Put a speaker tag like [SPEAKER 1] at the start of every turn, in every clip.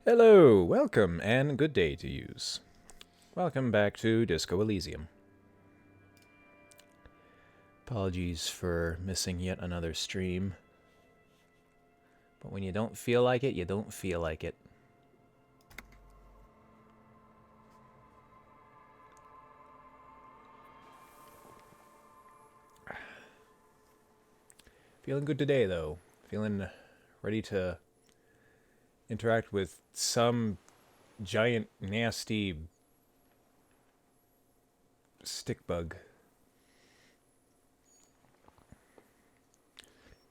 [SPEAKER 1] Hello, welcome, and good day to yous. Welcome back to Disco Elysium. Apologies for missing yet another stream. But when you don't feel like it, you don't feel like it. Feeling good today, though. Feeling ready to interact with some giant, nasty stick bug.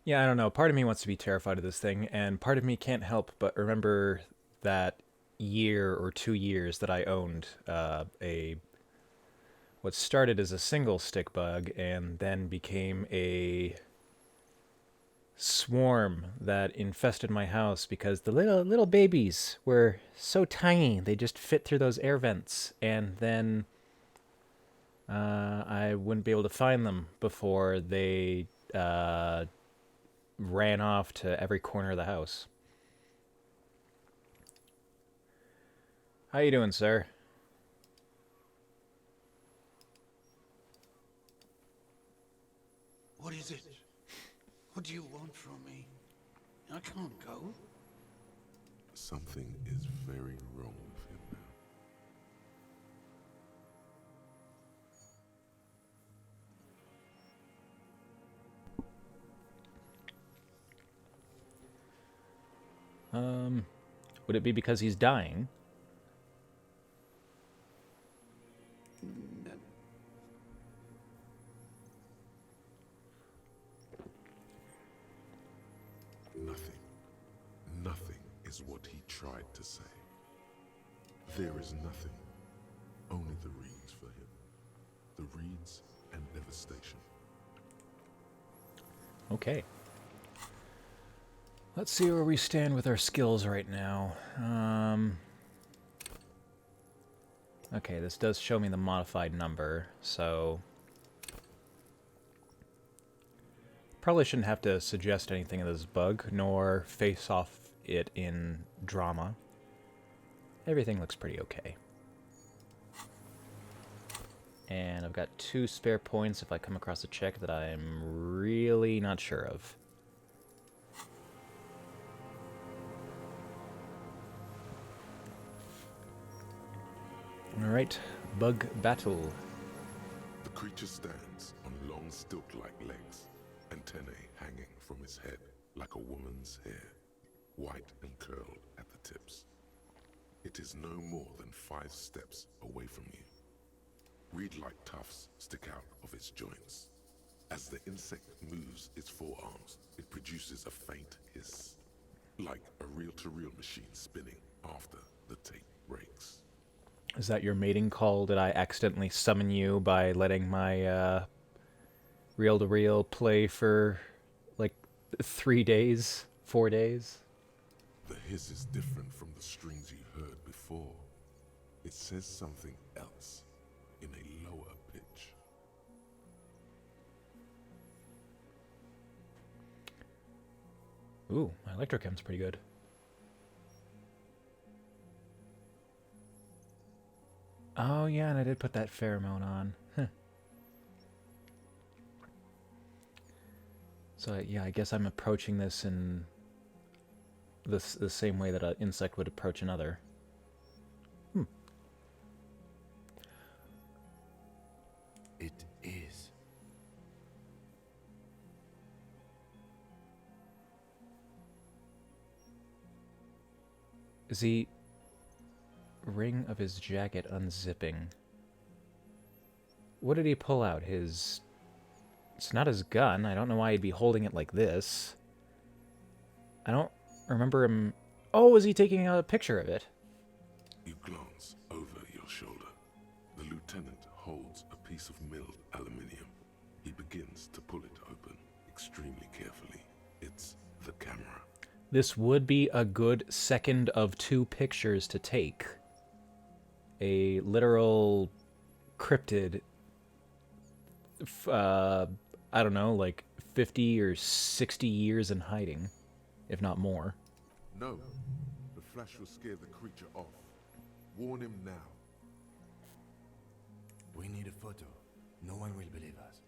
[SPEAKER 1] Yeah, I don't know. Part of me wants to be terrified of this thing, and part of me can't help but remember that year or 2 years that I owned a what started as a single stick bug and then became a swarm that infested my house because the little babies were so tiny they just fit through those air vents, and then I wouldn't be able to find them before they ran off to every corner of the house. How you doing, sir?
[SPEAKER 2] What is it? What do you want from me? I can't go.
[SPEAKER 3] Something is very wrong with him now.
[SPEAKER 1] Would it be because he's dying?
[SPEAKER 3] Nothing. Nothing is what he tried to say. There is nothing. Only the reeds for him. The reeds and devastation.
[SPEAKER 1] Okay. Let's see where we stand with our skills right now. Okay, this does show me the modified number, so probably shouldn't have to suggest anything of this bug, nor face off it in drama. Everything looks pretty okay. And I've got 2 spare points if I come across a check that I'm really not sure of. Alright, bug battle.
[SPEAKER 3] The creature stands on long stilt-like legs, antennae hanging from his head like a woman's hair, white and curled at the tips. It is no more than 5 steps away from you. Reed-like tufts stick out of its joints. As the insect moves its forearms, it produces a faint hiss, like a reel-to-reel machine spinning after the tape breaks.
[SPEAKER 1] Is that your mating call? Did I accidentally summon you by letting my reel-to-reel play for like 3 days, 4 days?
[SPEAKER 3] The hiss is different from the strings you heard before. It says something else in a lower pitch.
[SPEAKER 1] Ooh, my electrochem's pretty good. Oh yeah, and I did put that pheromone on. Huh. So yeah, I guess I'm approaching this in the same way that an insect would approach another.
[SPEAKER 2] It is.
[SPEAKER 1] Is the ring of his jacket unzipping? What did he pull out? His... It's not his gun. I don't know why he'd be holding it like this. I don't remember him... Oh, is he taking a picture of it?
[SPEAKER 3] You glance over your shoulder. The lieutenant holds a piece of milled aluminium. He begins to pull it open extremely carefully. It's the camera.
[SPEAKER 1] This would be a good second of 2 pictures to take. A literal cryptid, I don't know, like 50 or 60 years in hiding, if not more.
[SPEAKER 3] No, the flash will scare the creature off. Warn him now.
[SPEAKER 4] We need a photo. No one will believe us.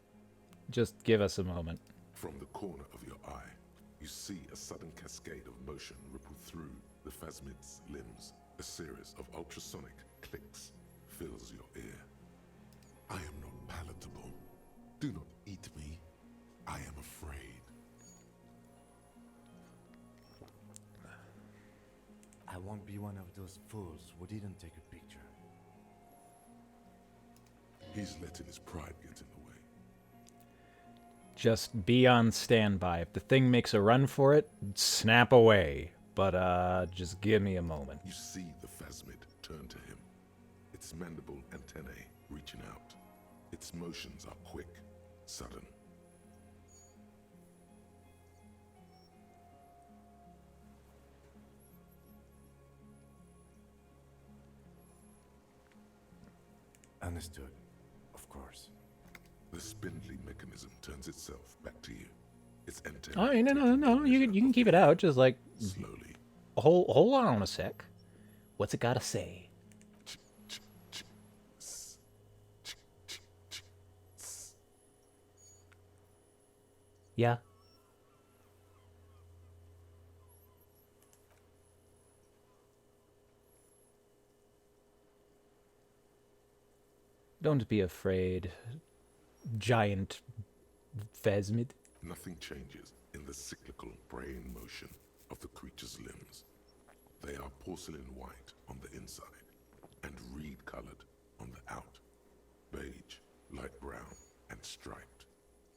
[SPEAKER 1] Just give us a moment.
[SPEAKER 3] From the corner of your eye, you see a sudden cascade of motion ripple through the phasmid's limbs. A series of ultrasonic clicks fills your ear. I am not palatable. Do not eat me. I am afraid.
[SPEAKER 4] I won't be one of those fools who didn't take a picture.
[SPEAKER 3] He's letting his pride get in the way.
[SPEAKER 1] Just be on standby. If the thing makes a run for it, snap away. But, just give me a moment.
[SPEAKER 3] You see the phasmid turn to him, its mandible antennae reaching out. Its motions are quick, sudden.
[SPEAKER 4] Understood. Of course.
[SPEAKER 3] The spindly mechanism turns itself back to you. Its antennae.
[SPEAKER 1] Oh, no. You can keep it out. Just like
[SPEAKER 3] slowly.
[SPEAKER 1] hold on a sec. What's it gotta say? Yeah. Don't be afraid, giant phasmid.
[SPEAKER 3] Nothing changes in the cyclical brain motion of the creature's limbs. They are porcelain white on the inside and reed-colored on the out. Beige, light brown, and striped.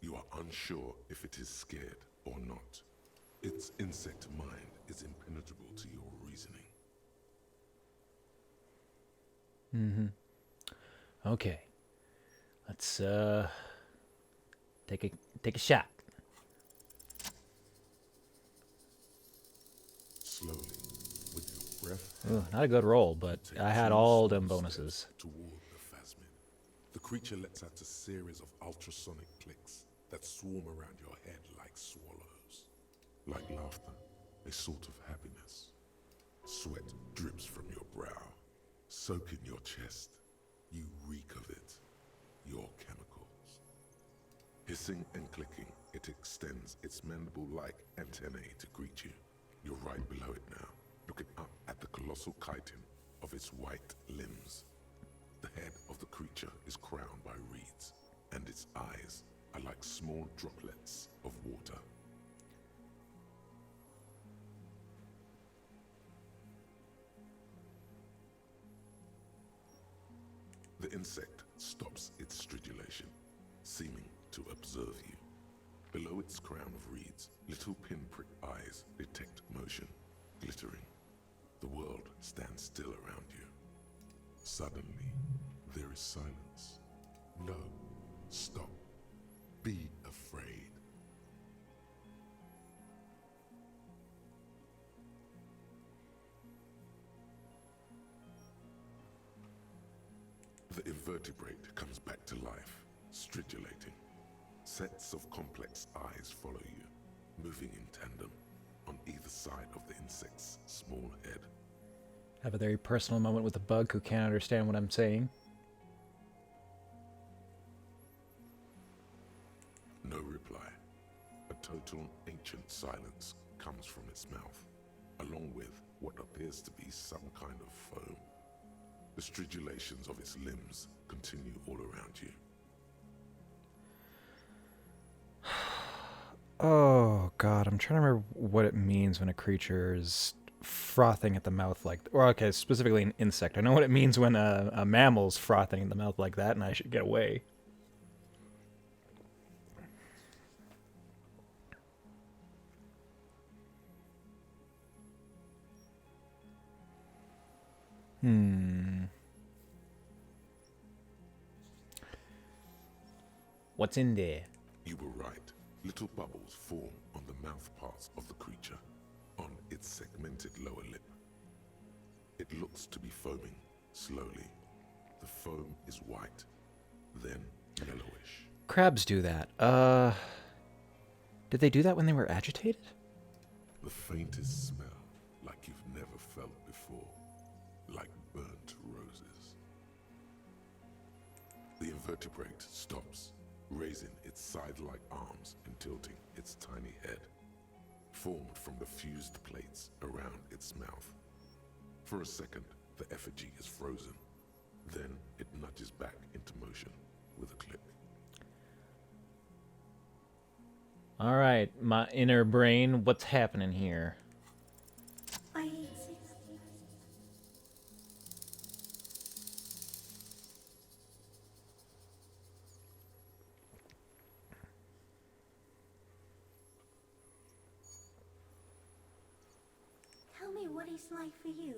[SPEAKER 3] You are unsure if it is scared or not. Its insect mind is impenetrable to your reasoning.
[SPEAKER 1] Okay. Let's take a shot.
[SPEAKER 3] Slowly, with your breath,
[SPEAKER 1] Ooh, not a good roll, but
[SPEAKER 3] take
[SPEAKER 1] I had
[SPEAKER 3] two
[SPEAKER 1] all
[SPEAKER 3] slow
[SPEAKER 1] them
[SPEAKER 3] steps
[SPEAKER 1] bonuses.
[SPEAKER 3] toward the phasmid. The creature lets out a series of ultrasonic clicks that swarm around your head like swallows. Like laughter, a sort of happiness. Sweat drips from your brow, soaking your chest. You reek of it, your chemicals. Hissing and clicking, it extends its mandible-like antennae to greet you. You're right below it now, looking up at the colossal chitin of its white limbs. The head of the creature is crowned by reeds, and its eyes are like small droplets of water. The insect stops its stridulation, seeming to observe you. Below its crown of reeds, little pinprick eyes detect motion, glittering. The world stands still around you. Suddenly, there is silence. No, stop. Be afraid. The invertebrate comes back to life, stridulating. Sets of complex eyes follow you, moving in tandem on either side of the insect's small head.
[SPEAKER 1] Have a very personal moment with a bug who can't understand what I'm saying.
[SPEAKER 3] No reply. A total ancient silence comes from its mouth, along with what appears to be some kind of foam. The stridulations of its limbs continue all around you.
[SPEAKER 1] Oh god, I'm trying to remember what it means when a creature is frothing at the mouth like, or okay, specifically an insect. I know what it means when a mammal's frothing at the mouth like that, and I should get away. What's in there?
[SPEAKER 3] You were right. Little bubbles form on the mouth parts of the creature, on its segmented lower lip. It looks to be foaming, slowly. The foam is white, then yellowish.
[SPEAKER 1] Crabs do that. Did they do that when they were agitated?
[SPEAKER 3] The faintest smell, like you've never felt vertebrate stops, raising its side-like arms and tilting its tiny head, formed from the fused plates around its mouth. For a second, the effigy is frozen. Then it nudges back into motion with a click.
[SPEAKER 1] All right, my inner brain, what's happening here?
[SPEAKER 5] I exist. Tell me what it's like for you.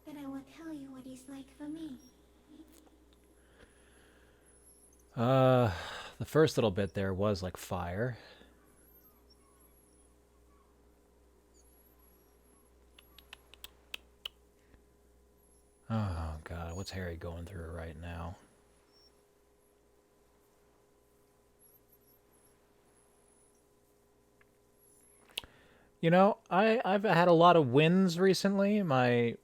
[SPEAKER 5] Then I will tell you what it's like for me.
[SPEAKER 1] The first little bit there was like fire. Oh God, what's Harry going through right now? You know, I've had a lot of wins recently. My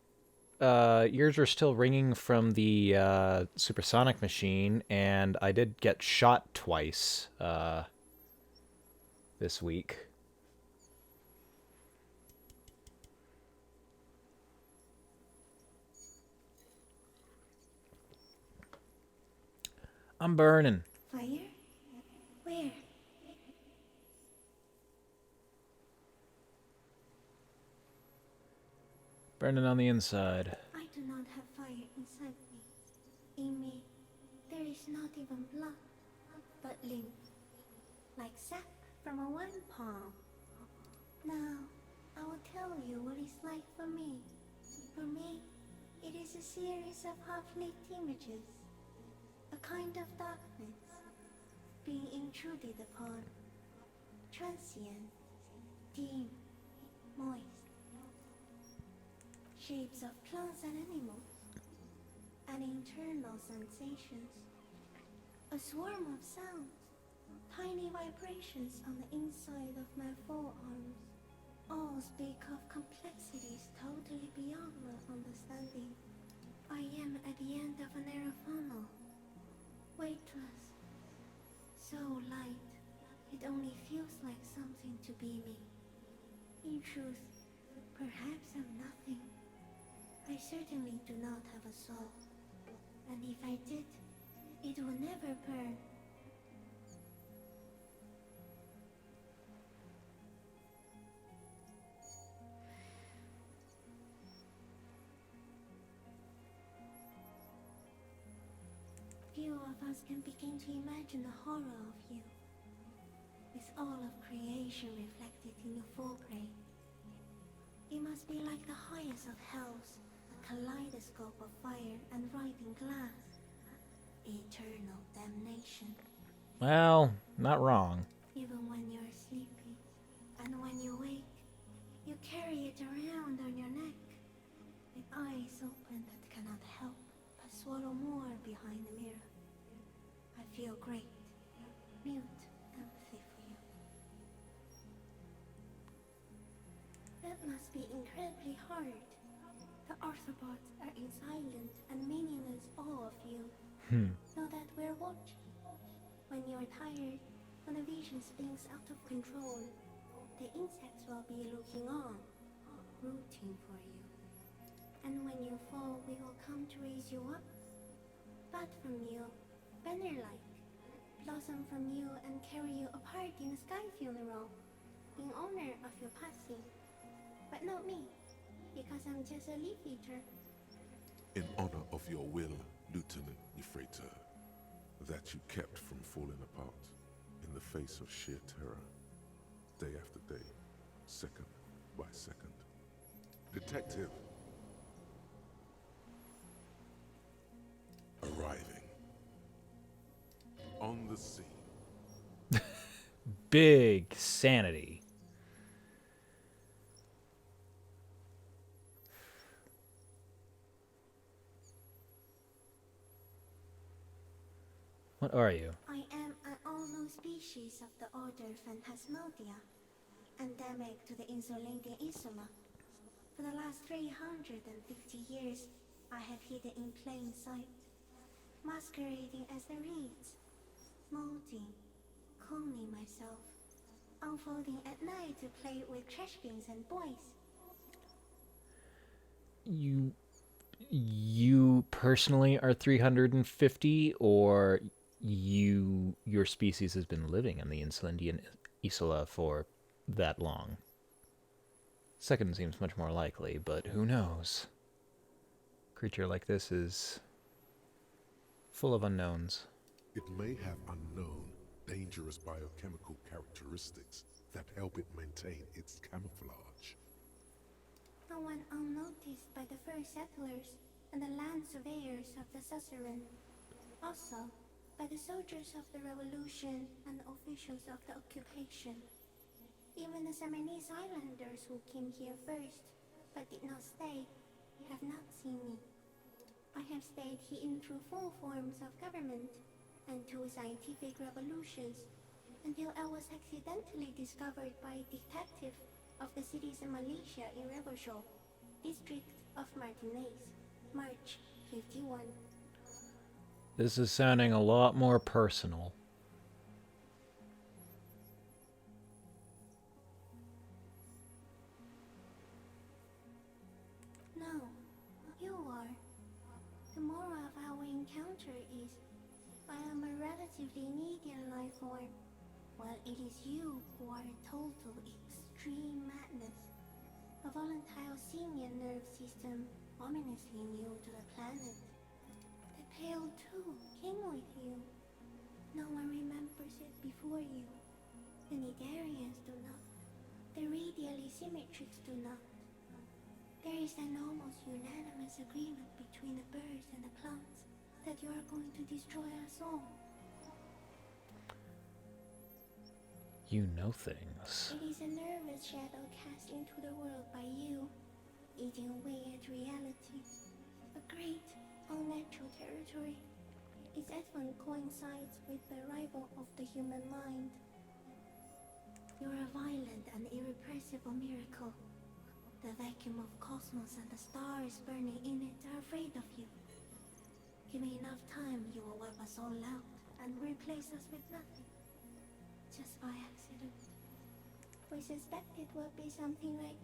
[SPEAKER 1] ears are still ringing from the supersonic machine, and I did get shot twice this week. I'm burning.
[SPEAKER 5] Fire? Where?
[SPEAKER 1] Burning on the inside.
[SPEAKER 5] I do not have fire inside me. In me, there is not even blood, but lymph, like sap from a wine palm. Now, I will tell you what it's like for me. For me, it is a series of half-lit images, a kind of darkness, being intruded upon, transient, dim, moist. Shapes of plants and animals, and internal sensations. A swarm of sounds, tiny vibrations on the inside of my forearms. All speak of complexities totally beyond my understanding. I am at the end of a narrow funnel, weightless, so light, it only feels like something to be me. In truth, perhaps I'm nothing. I certainly do not have a soul, and if I did, it would never burn. Few of us can begin to imagine the horror of you, with all of creation reflected in your forebrain. It must be like the highest of hells, a kaleidoscope of fire and writhing glass. Eternal damnation.
[SPEAKER 1] Well, not wrong.
[SPEAKER 5] Even when you're sleeping, and when you wake, you carry it around on your neck, with eyes open that cannot help but swallow more behind the mirror. I feel great, mute empathy for you. That must be incredibly hard. The Arthropods are in silent and meaningless awe of you. Know that we're watching. When you're tired, when the vision spins out of control, the insects will be looking on, rooting for you. And when you fall, we will come to raise you up. Bud from you, banner-like, blossom from you and carry you apart in a sky funeral, in honor of your passing. But not me, because I'm just a leaf eater.
[SPEAKER 3] In honor of your will, Lieutenant Euphrator, that you kept from falling apart in the face of sheer terror, day after day, second by second. Detective. Arriving. On the scene.
[SPEAKER 1] Big sanity. What are you?
[SPEAKER 5] I am an unknown species of the order Phantasmodia, endemic to the insulating insula. For the last 350 years, I have hidden in plain sight, masquerading as the reeds, molding, cloning myself, unfolding at night to play with trash bins and boys.
[SPEAKER 1] You personally are 350, or your species has been living in the Insulindian Isola for that long? Second seems much more likely, but who knows? Creature like this is full of unknowns.
[SPEAKER 3] It may have unknown, dangerous biochemical characteristics that help it maintain its camouflage.
[SPEAKER 5] No one unnoticed by the first settlers and the land surveyors of the suzerain. Also, by the soldiers of the revolution and officials of the occupation. Even the Samanese islanders who came here first, but did not stay, have not seen me. I have stayed hidden through 4 forms of government and 2 scientific revolutions, until I was accidentally discovered by a detective of the citizen militia in Revachol, district of Martinez, March 51.
[SPEAKER 1] This is sounding a lot more personal.
[SPEAKER 5] No, you are. The moral of our encounter is, I am a relatively medium life form, while it is you who are a total extreme madness. A volatile simian nerve system ominously new to the planet. The Pale too came with you. No one remembers it before you. The Nidarians do not. The radially symmetrics do not. There is an almost unanimous agreement between the birds and the plants that you are going to destroy us all.
[SPEAKER 1] You know things.
[SPEAKER 5] It is a nervous shadow cast into the world by you, eating away at reality. A great, unnatural territory. Its advent coincides with the arrival of the human mind. You're a violent and irrepressible miracle. The vacuum of cosmos and the stars burning in it are afraid of you. Give me enough time, you will wipe us all out and replace us with nothing. Just by accident. We suspect it will be something like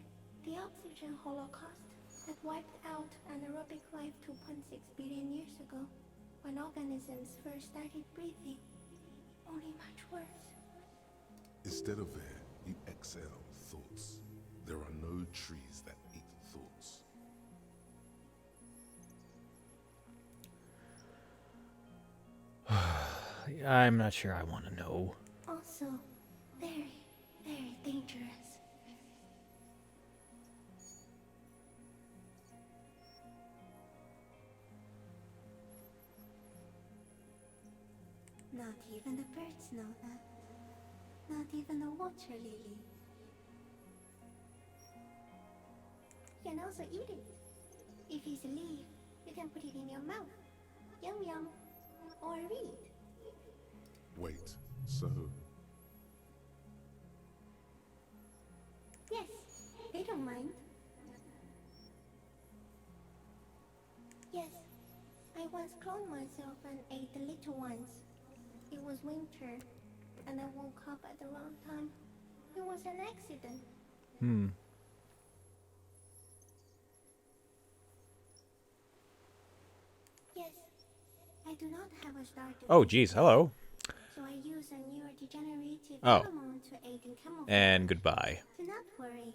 [SPEAKER 5] the oxygen holocaust that wiped out anaerobic life 2.6 billion years ago, when organisms first started breathing. Only much worse.
[SPEAKER 3] Instead of air, you exhale thoughts. There are no trees that eat thoughts.
[SPEAKER 1] I'm not sure I want to know.
[SPEAKER 5] Also, very, very dangerous. Not even the birds know that. Not even the water lily. You can also eat it. If it's a leaf, you can put it in your mouth. Yum yum. Or read.
[SPEAKER 3] Wait, so
[SPEAKER 5] Yes, they don't mind. Yes, I once cloned myself and ate the little ones. It was winter, and I woke up at the wrong time. It was an accident. Yes, I do not have a star to
[SPEAKER 1] Oh, geez, hello.
[SPEAKER 5] so I use a neurodegenerative
[SPEAKER 1] Oh.
[SPEAKER 5] hormone to aid in camouflage.
[SPEAKER 1] And goodbye.
[SPEAKER 5] Do not worry.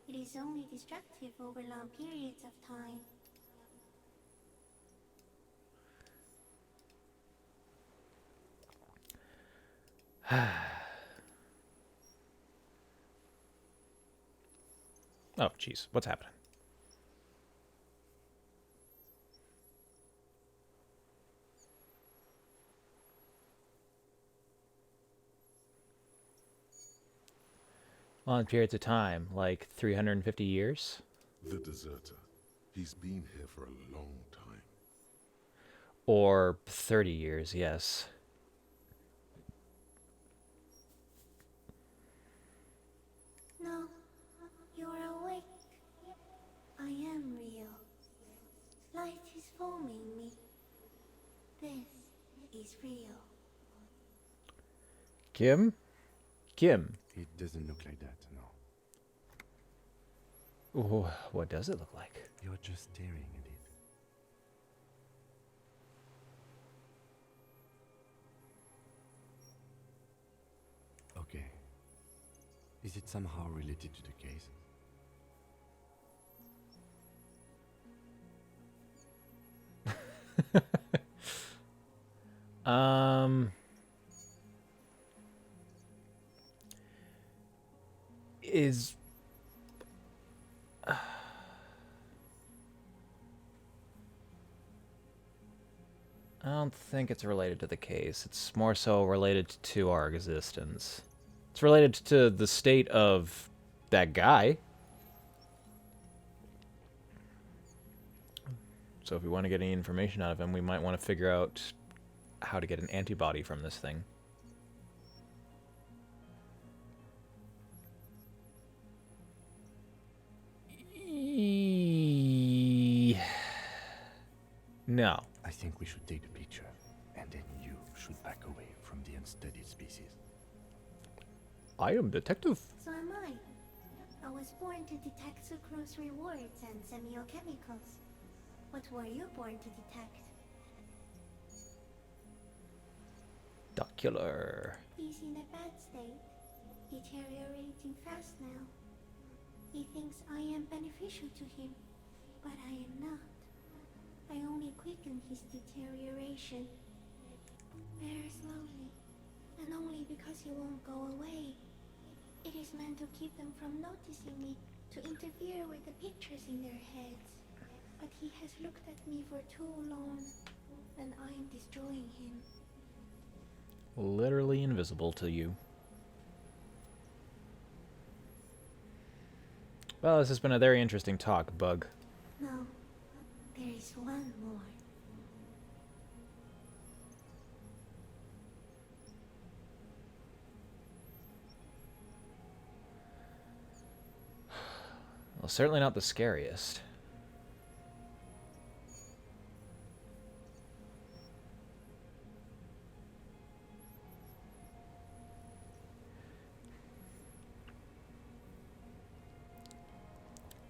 [SPEAKER 5] It is only destructive over long periods of time.
[SPEAKER 1] Oh, geez, what's happening? Long periods of time, like 350 years?
[SPEAKER 3] the deserter, he's been here for a long time.
[SPEAKER 1] Or 30 years, yes.
[SPEAKER 5] No, you are awake. is real.
[SPEAKER 1] Kim? Kim.
[SPEAKER 4] It doesn't look like that, no.
[SPEAKER 1] Ooh, what does it look like?
[SPEAKER 4] You're just staring at it. Okay. Is it somehow related to the case?
[SPEAKER 1] Um... Is... I don't think it's related to the case. It's more so related to our existence. It's related to the state of that guy. So if we want to get any information out of him, we might want to figure out how to get an antibody from this thing. No.
[SPEAKER 4] I think we should take the picture, and then you should back away from the unstudied species.
[SPEAKER 1] I am detective.
[SPEAKER 5] So am I. I was born to detect sucrose rewards and semiochemicals. What were you born to detect?
[SPEAKER 1] Docular.
[SPEAKER 5] He's in a bad state, deteriorating fast now. He thinks I am beneficial to him, but I am not. I only quicken his deterioration. Very slowly, and only because he won't go away. It is meant to keep them from noticing me, to interfere with the pictures in their heads. But he has looked at me for too long, and I am destroying him.
[SPEAKER 1] Literally invisible to you. Well, this has been a very interesting talk, Bug.
[SPEAKER 5] No, there is one more.
[SPEAKER 1] Well, certainly not the scariest.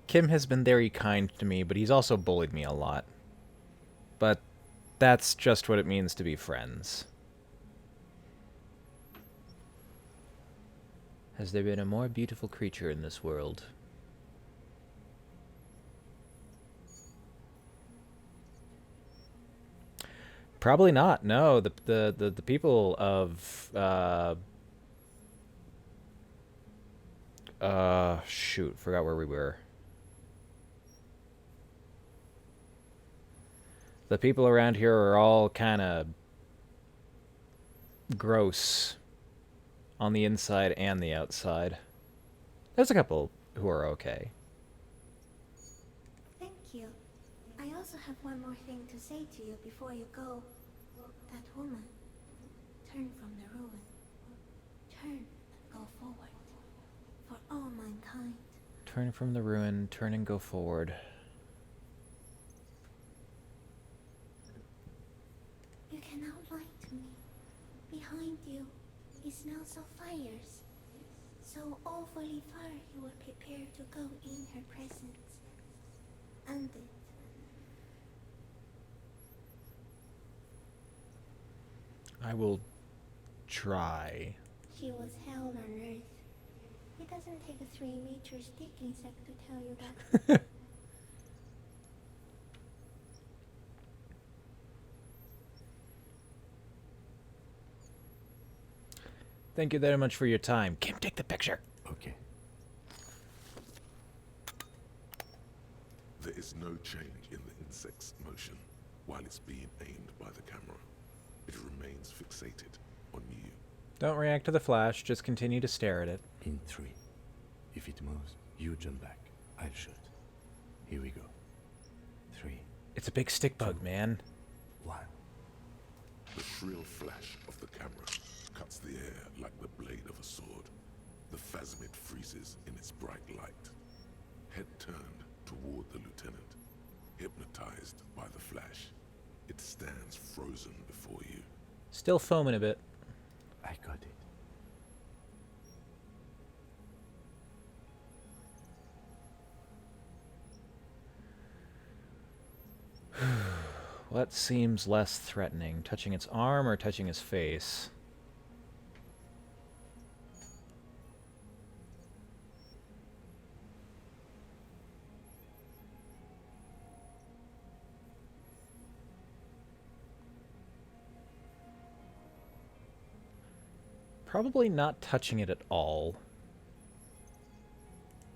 [SPEAKER 1] Kim has been very kind to me, but he's also bullied me a lot. But that's just what it means to be friends. Has there been a more beautiful creature in this world? Probably not. No, the people of shoot, forgot where we were. The people around here are all kind of gross on the inside and the outside. There's a couple who are okay.
[SPEAKER 5] Thank you. I also have one more thing to say to you before you go. That woman, turn from the ruin. Turn and go forward. For all mankind.
[SPEAKER 1] Turn from the ruin, turn and go forward.
[SPEAKER 5] You cannot lie to me. Behind you is smells of fires. So awfully far you were prepared to go in her presence. And it.
[SPEAKER 1] I will try.
[SPEAKER 5] She was hell on earth. It doesn't take a 3-meter stick insect to tell you that.
[SPEAKER 1] Thank you very much for your time. Kim, take the picture.
[SPEAKER 4] Okay.
[SPEAKER 3] There is no change in the insect's motion while it's being aimed by the camera. It remains fixated on you.
[SPEAKER 1] Don't react to the flash, just continue to stare at it.
[SPEAKER 4] In 3. If it moves, you jump back. I'll shoot. Here we go. 3,
[SPEAKER 1] It's a big stick bug, man.
[SPEAKER 4] 1.
[SPEAKER 3] The shrill flash of the camera cuts the air like the blade of a sword. The phasmid freezes in its bright light. Head turned toward the lieutenant, hypnotized by the flash. It stands frozen before you.
[SPEAKER 1] Still foaming a bit.
[SPEAKER 4] I got it.
[SPEAKER 1] What seems less threatening? Touching its arm or touching his face? Probably not touching it at all.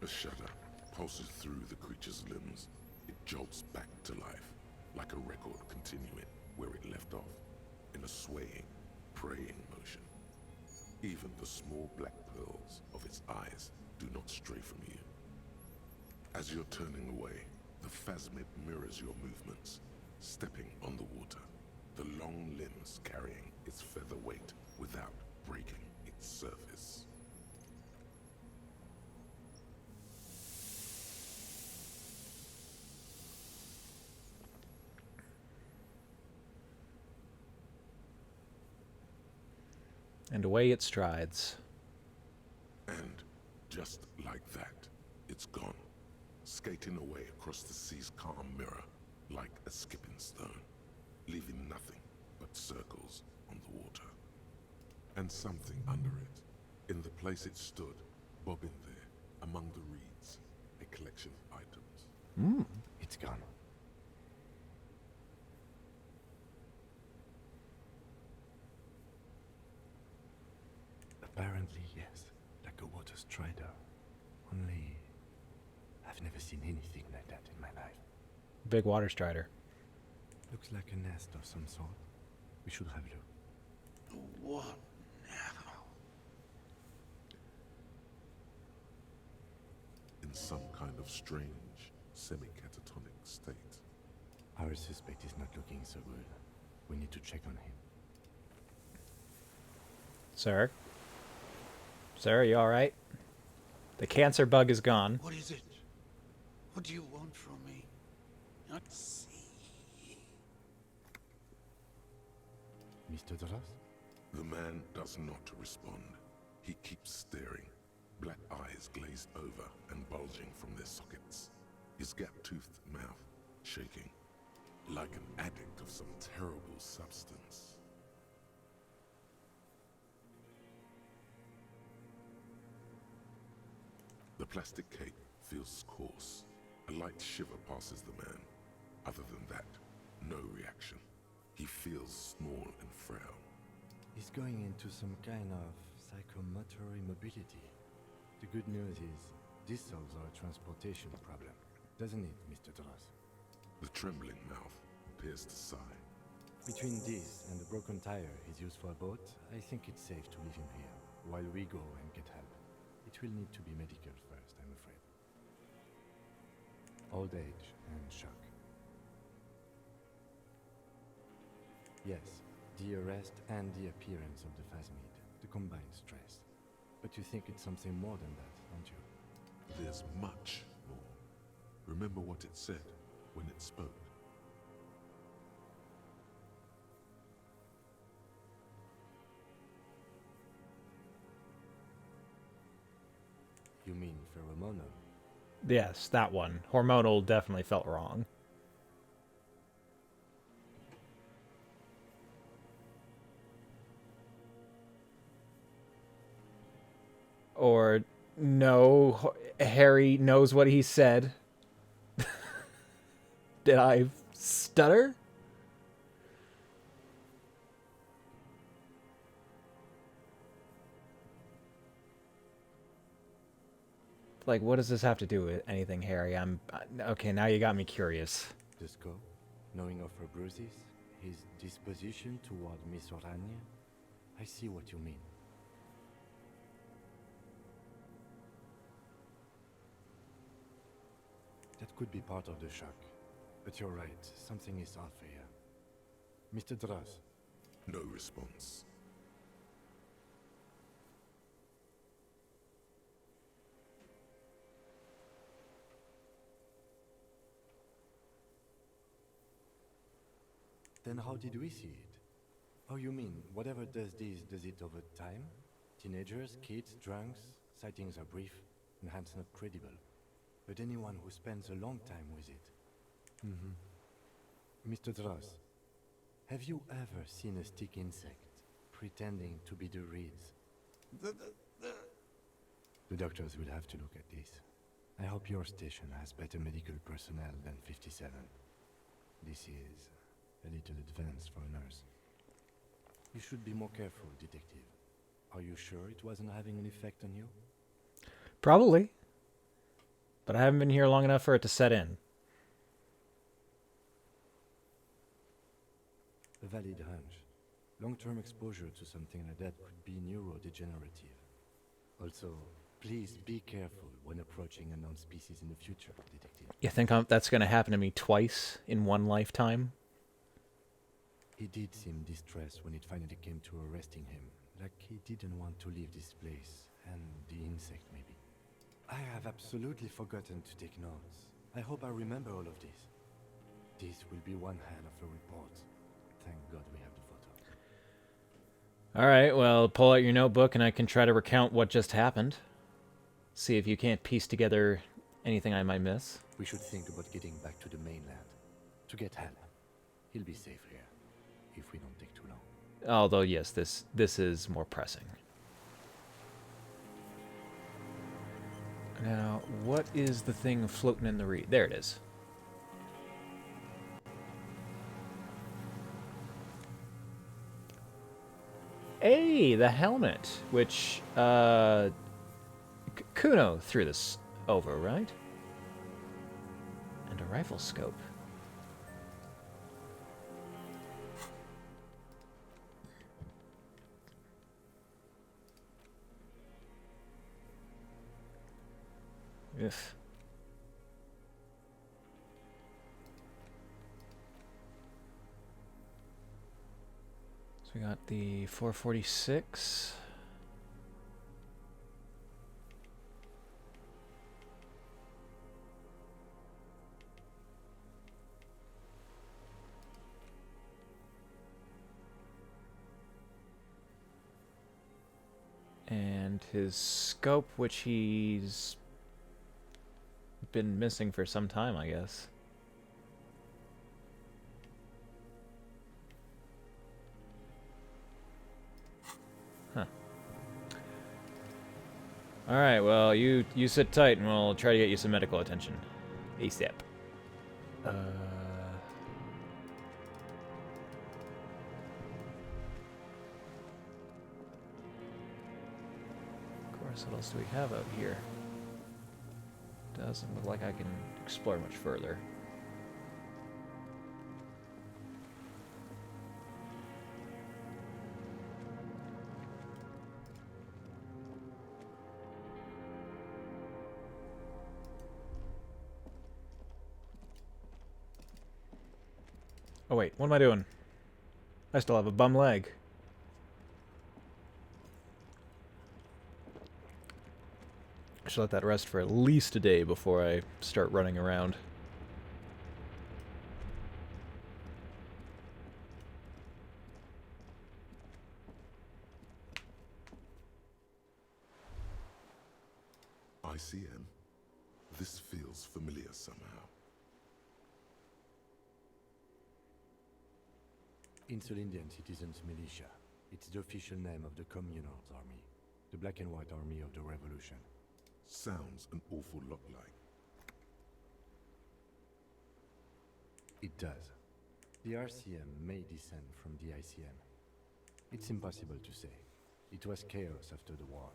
[SPEAKER 3] A shudder pulses through the creature's limbs. It jolts back to life, like a record continuing where it left off, in a swaying, praying motion. Even the small black pearls of its eyes do not stray from you. As you're turning away, the phasmid mirrors your movements, stepping on the water, the long limbs carrying its feather weight without breaking its surface.
[SPEAKER 1] And away it strides.
[SPEAKER 3] And just like that, it's gone, skating away across the sea's calm mirror like a skipping stone, leaving nothing but circles on the water. And something under it, in the place it stood, bobbing there, among the reeds, a collection of items.
[SPEAKER 4] It's gone. Apparently, yes. Like a water strider. Only... I've never seen anything like that in my life.
[SPEAKER 1] Big water strider.
[SPEAKER 4] Looks like a nest of some sort. We should have a look.
[SPEAKER 2] What now?
[SPEAKER 3] In some kind of strange, semi-catatonic state.
[SPEAKER 4] Our suspect is not looking so good. We need to check on him.
[SPEAKER 1] Sir? Sir, you alright? The cancer bug is gone.
[SPEAKER 2] What is it? What do you want from me? Not see.
[SPEAKER 4] Mr. Duras?
[SPEAKER 3] The man does not respond. He keeps staring, black eyes glazed over and bulging from their sockets. His gap-toothed mouth shaking, like an addict of some terrible substance. The plastic cape feels coarse. A light shiver passes the man. Other than that, no reaction. He feels small and frail.
[SPEAKER 4] He's going into some kind of psychomotor immobility. The good news is, this solves our transportation problem, doesn't it, Mr. Duras?
[SPEAKER 3] The trembling mouth appears to sigh.
[SPEAKER 4] Between this and the broken tire he's used for a boat, I think it's safe to leave him here, while we go and get help. It will need to be medical first, I'm afraid. Old age and shock. Yes, the arrest and the appearance of the phasmid, the combined stress. But you think it's something more than that, don't you?
[SPEAKER 3] There's much more. Remember what it said when it spoke.
[SPEAKER 4] You mean pheromonal?
[SPEAKER 1] Yes, that one. Hormonal definitely felt wrong. Or no, Harry knows what he said. Did I stutter? Like, what does this have to do with anything, Harry? Okay, now you got me curious.
[SPEAKER 4] The scope, knowing of her bruises, his disposition toward Miss Orania. I see what you mean. That could be part of the shock. But you're right, something is off here. Mr. Dras,
[SPEAKER 3] No response.
[SPEAKER 4] then how did we see it? Oh, you mean, whatever does this, does it over time? Teenagers, kids, drunks, sightings are brief, and hence not credible. But anyone who spends a long time with it. Mr. Dross, have you ever seen a stick insect pretending to be the reeds? The doctors will have to look at this. I hope your station has better medical personnel than 57. This is a little advanced for a nurse. You should be more careful, detective. Are you sure it wasn't having an effect on you?
[SPEAKER 1] Probably. But I haven't been here long enough for it to set in.
[SPEAKER 4] A valid hunch. Long-term exposure to something like that could be neurodegenerative. Also, please be careful when approaching unknown species in the future, detective.
[SPEAKER 1] You think that's going to happen to me twice in one lifetime?
[SPEAKER 4] He did seem distressed when it finally came to arresting him, like he didn't want to leave this place, and the insect maybe. I have absolutely forgotten to take notes. I hope I remember all of this. This will be one hell of a report. Thank God we have the photo.
[SPEAKER 1] Alright, well, pull out your notebook and I can try to recount what just happened. See if you can't piece together anything I might miss.
[SPEAKER 4] We should think about getting back to the mainland. To get help. He'll be safe here, if we don't take too long.
[SPEAKER 1] Although, yes, this is more pressing. Now, what is the thing floating in the reed? There it is. Hey, the helmet, which, Kuno threw this over, right? And a rifle scope. If. So we got the 446. And his scope, which he's been missing for some time, I guess. Huh. Alright, well, you sit tight and we'll try to get you some medical attention. ASAP. Of course, what else do we have out here? Doesn't look like I can explore much further. Oh wait, what am I doing? I still have a bum leg. I should let that rest for at least a day before I start running around.
[SPEAKER 3] ICM? This feels familiar somehow.
[SPEAKER 4] Insulindian Citizens Militia. It's the official name of the Communards Army. The black and white army of the Revolution.
[SPEAKER 3] Sounds an awful lot like.
[SPEAKER 4] It does. The RCM may descend from the ICM. It's impossible to say. It was chaos after the war.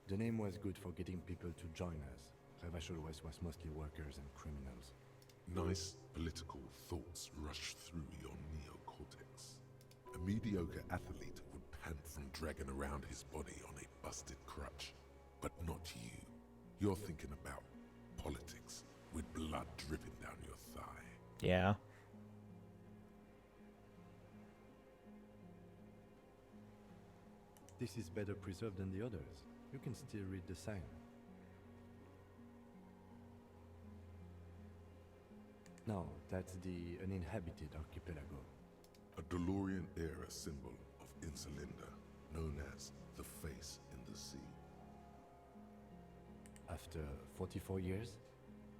[SPEAKER 4] The name was good for getting people to join us. Ravachol West was mostly workers and criminals.
[SPEAKER 3] Nice political thoughts rush through your neocortex. A mediocre athlete would pant from dragging around his body on a busted crutch. But not you. You're thinking about politics with blood dripping down your thigh.
[SPEAKER 1] Yeah.
[SPEAKER 4] This is better preserved than the others. You can still read the sign. No, that's the uninhabited archipelago.
[SPEAKER 3] A DeLorean-era symbol of in Cylinder, known as the Face in the Sea.
[SPEAKER 4] After 44 years?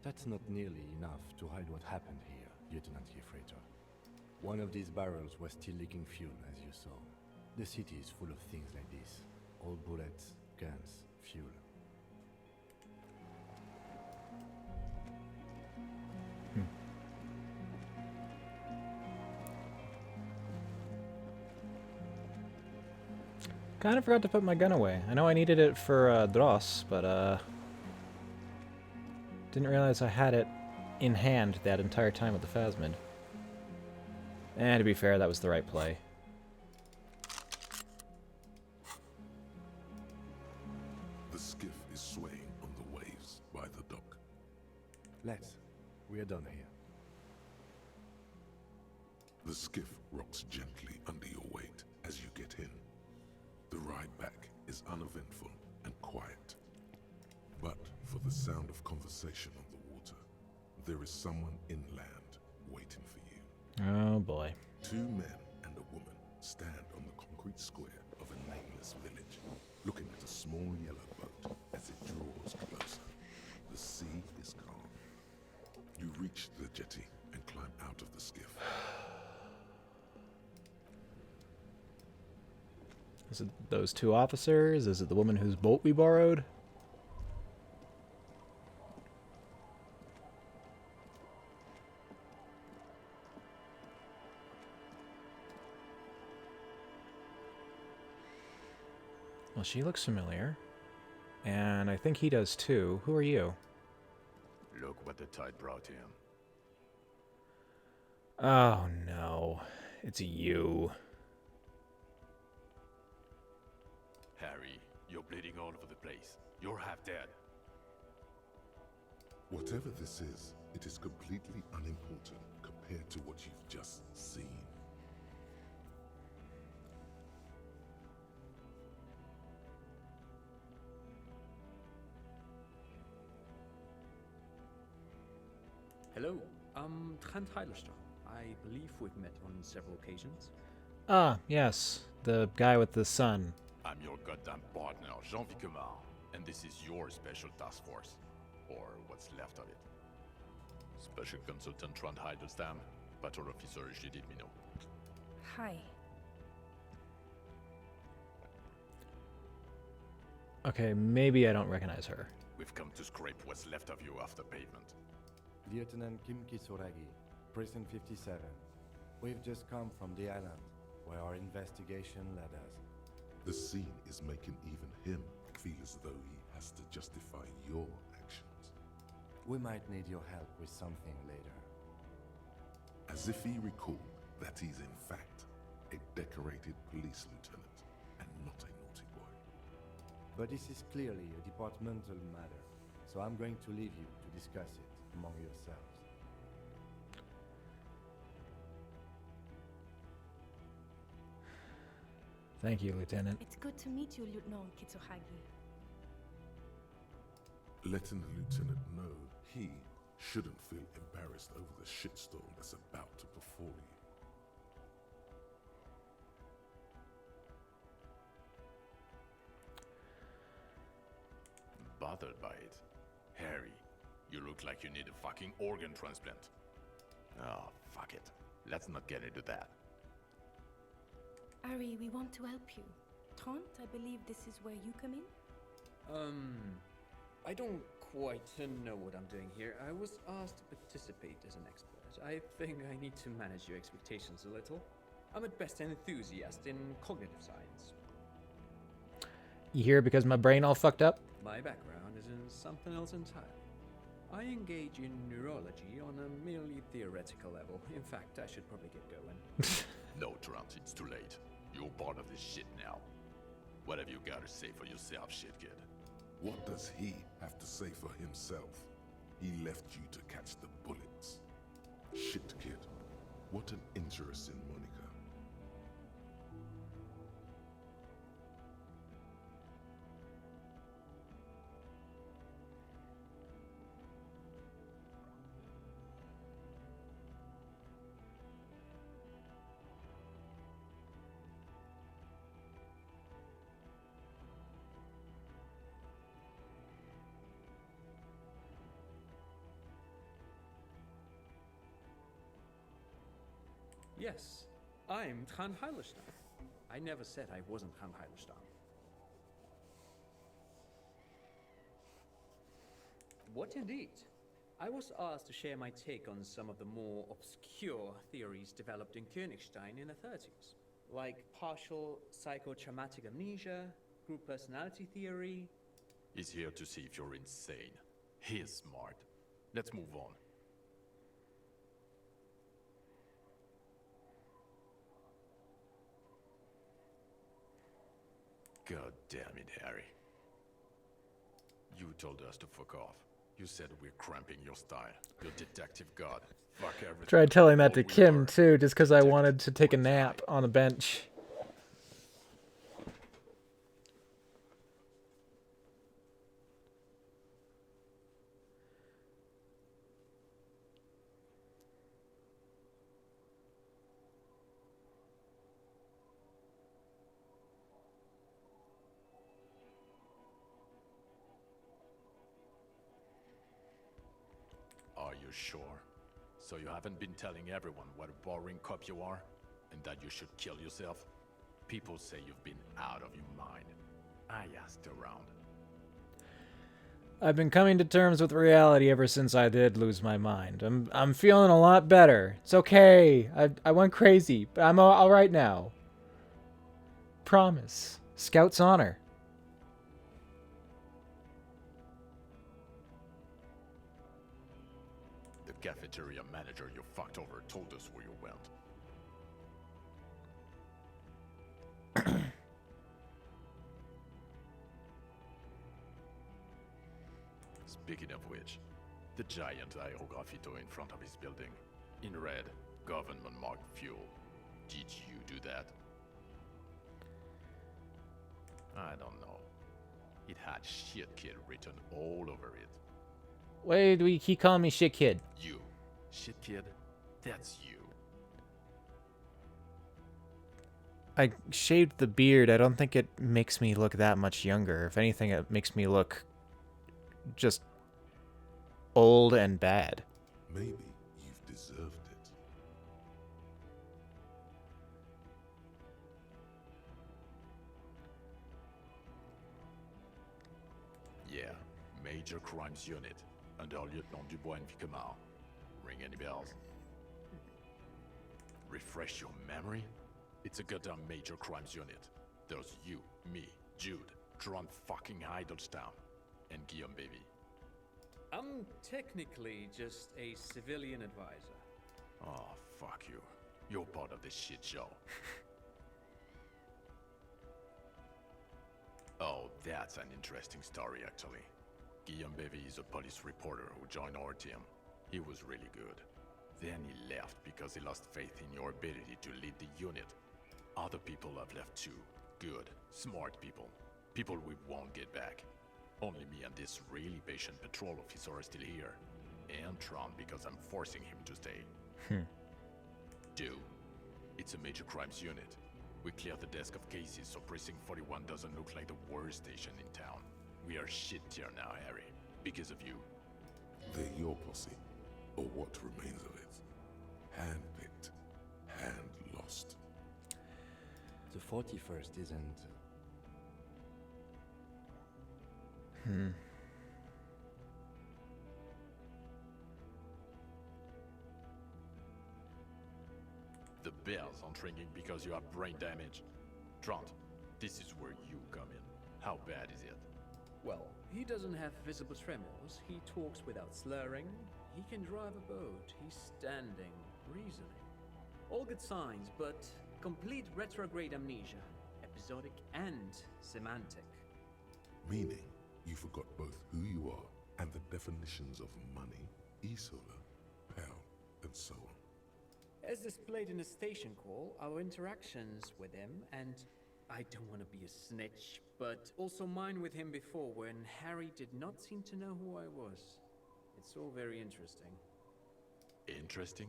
[SPEAKER 4] That's not nearly enough to hide what happened here, Lieutenant Freighter. One of these barrels was still leaking fuel, as you saw. The city is full of things like this. Old bullets, guns, fuel.
[SPEAKER 1] Kind of forgot to put my gun away. I know I needed it for Dross, but didn't realize I had it in hand that entire time with the Phasmid. And to be fair, that was the right play.
[SPEAKER 3] The skiff is swaying on the waves by the dock.
[SPEAKER 4] Let's. We are done here.
[SPEAKER 3] The skiff rocks gently under your weight as you get in. The ride back is uneventful and quiet. But for the sound of conversation on the water, there is someone inland waiting for you.
[SPEAKER 1] Oh boy.
[SPEAKER 3] 2 men and a woman stand on the concrete square of a nameless village, looking at a small yellow boat as it draws closer. The sea is calm. You reach the jetty and climb out of the skiff.
[SPEAKER 1] Is it those 2 officers? Is it the woman whose boat we borrowed? Well, she looks familiar. And I think he does too. Who are you?
[SPEAKER 6] Look what the tide brought him.
[SPEAKER 1] Oh no. It's you.
[SPEAKER 6] Harry, you're bleeding all over the place. You're half dead.
[SPEAKER 3] Whatever this is, it is completely unimportant compared to what you've just seen.
[SPEAKER 7] Hello, Trent Heilerstrom. I believe we've met on several occasions.
[SPEAKER 1] Ah, yes. The guy with the sun.
[SPEAKER 6] I'm your goddamn partner, Jean-Vic Quemar, and this is your special task force. Or what's left of it. Special Consultant Trent Heilerstam, Patrol Officer Judith Minot.
[SPEAKER 8] Hi.
[SPEAKER 1] Okay, maybe I don't recognize her.
[SPEAKER 6] We've come to scrape what's left of you after pavement.
[SPEAKER 4] Lieutenant Kim Kisuragi, Prison 57. We've just come from the island, where our investigation led us.
[SPEAKER 3] The scene is making even him feel as though he has to justify your actions.
[SPEAKER 4] We might need your help with something later.
[SPEAKER 3] As if he recalled that he's in fact a decorated police lieutenant and not a naughty boy.
[SPEAKER 4] But this is clearly a departmental matter, so I'm going to leave you to discuss it among yourselves.
[SPEAKER 1] Thank you, Lieutenant.
[SPEAKER 8] It's good to meet you, Lieutenant Kitsuhagi.
[SPEAKER 3] Letting the lieutenant know he shouldn't feel embarrassed over the shitstorm that's about to befall you.
[SPEAKER 6] Bothered by it. Harry, you look like you need a fucking organ transplant. Oh, fuck it. Let's not get into that.
[SPEAKER 8] Ari, we want to help you. Trent, I believe this is where you come in?
[SPEAKER 7] I don't quite know what I'm doing here. I was asked to participate as an expert. I think I need to manage your expectations a little. I'm at best an enthusiast in cognitive science.
[SPEAKER 1] You here because my brain all fucked up?
[SPEAKER 7] My background is in something else entirely. I engage in neurology on a merely theoretical level. In fact, I should probably get going.
[SPEAKER 6] No, Trent, it's too late. You're part of this shit now. What have you got to say for yourself, shit kid?
[SPEAKER 3] What does he have to say for himself? He left you to catch the bullets. Shit, kid. What an interesting moniker.
[SPEAKER 7] Yes, I'm Tran Heilstein. I never said I wasn't Tran Heilstein. What indeed? I was asked to share my take on some of the more obscure theories developed in Königstein in the 30s, like partial psychotraumatic amnesia, group personality theory.
[SPEAKER 6] He's here to see if you're insane. He's smart. Let's move on. God damn it, Harry. You told us to fuck off. You said we're cramping your style. You're detective god. Fuck everything.
[SPEAKER 1] Tried telling that to
[SPEAKER 6] All we
[SPEAKER 1] Kim
[SPEAKER 6] are.
[SPEAKER 1] too, just because I
[SPEAKER 6] Detective
[SPEAKER 1] wanted to take a
[SPEAKER 6] or
[SPEAKER 1] nap
[SPEAKER 6] die.
[SPEAKER 1] on a bench.
[SPEAKER 6] Are you sure? So you haven't been telling everyone what a boring cop you are? And that you should kill yourself? People say you've been out of your mind. I asked around.
[SPEAKER 1] I've been coming to terms with reality ever since I did lose my mind. I'm feeling a lot better. It's okay. I went crazy, but I'm all right now. Promise. Scout's honor.
[SPEAKER 6] The cafeteria manager you fucked over told us where you went. Speaking of which, the giant aerografito in front of his building, in red, government marked fuel. Did you do that? I don't know. It had shit kid written all over it.
[SPEAKER 1] Why do we keep calling me shit kid?
[SPEAKER 6] You. Shit kid? That's you.
[SPEAKER 1] I shaved the beard. I don't think it makes me look that much younger. If anything, it makes me look just old and bad.
[SPEAKER 3] Maybe you've deserved it.
[SPEAKER 6] Yeah, Major Crimes Unit, under Lieutenant Dubois and Vicomar. Ring any bells? Refresh your memory? It's a goddamn Major Crimes Unit. There's you, me, Jude, Tron fucking Heidelstown, and Guillaume baby.
[SPEAKER 7] I'm technically just a civilian advisor.
[SPEAKER 6] Oh, fuck you. You're part of this shit show. Oh, that's an interesting story, actually. Guillaume Bevy is a police reporter who joined our team. He was really good. Then he left because he lost faith in your ability to lead the unit. Other people have left too. Good, smart people. People we won't get back. Only me and this really patient patrol officer are still here. And Tron because I'm forcing him to stay. Do. It's a major crimes unit. We cleared the desk of cases so Precinct 41 doesn't look like the worst station in town. We are shit tier now, Harry. Because of you.
[SPEAKER 3] They're your posse, or what remains of it. Hand-picked, hand-lost.
[SPEAKER 4] The 41st isn't...
[SPEAKER 6] The bells aren't ringing because you have brain damage. Trant, this is where you come in. How bad is it?
[SPEAKER 7] Well, he doesn't have visible tremors, he talks without slurring, he can drive a boat, he's standing, reasoning. All good signs, but complete retrograde amnesia, episodic and semantic.
[SPEAKER 3] Meaning, you forgot both who you are and the definitions of money, e-solar, pound, and so on.
[SPEAKER 7] As displayed in the station call, our interactions with him, and I don't want to be a snitch, but also mine with him before when Harry did not seem to know who I was. It's all very interesting.
[SPEAKER 6] Interesting?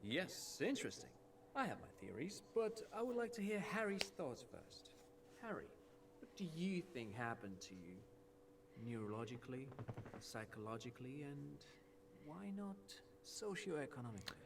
[SPEAKER 7] Yes, interesting. I have my theories, but I would like to hear Harry's thoughts first. Harry, what do you think happened to you? Neurologically, psychologically, and why not socioeconomically?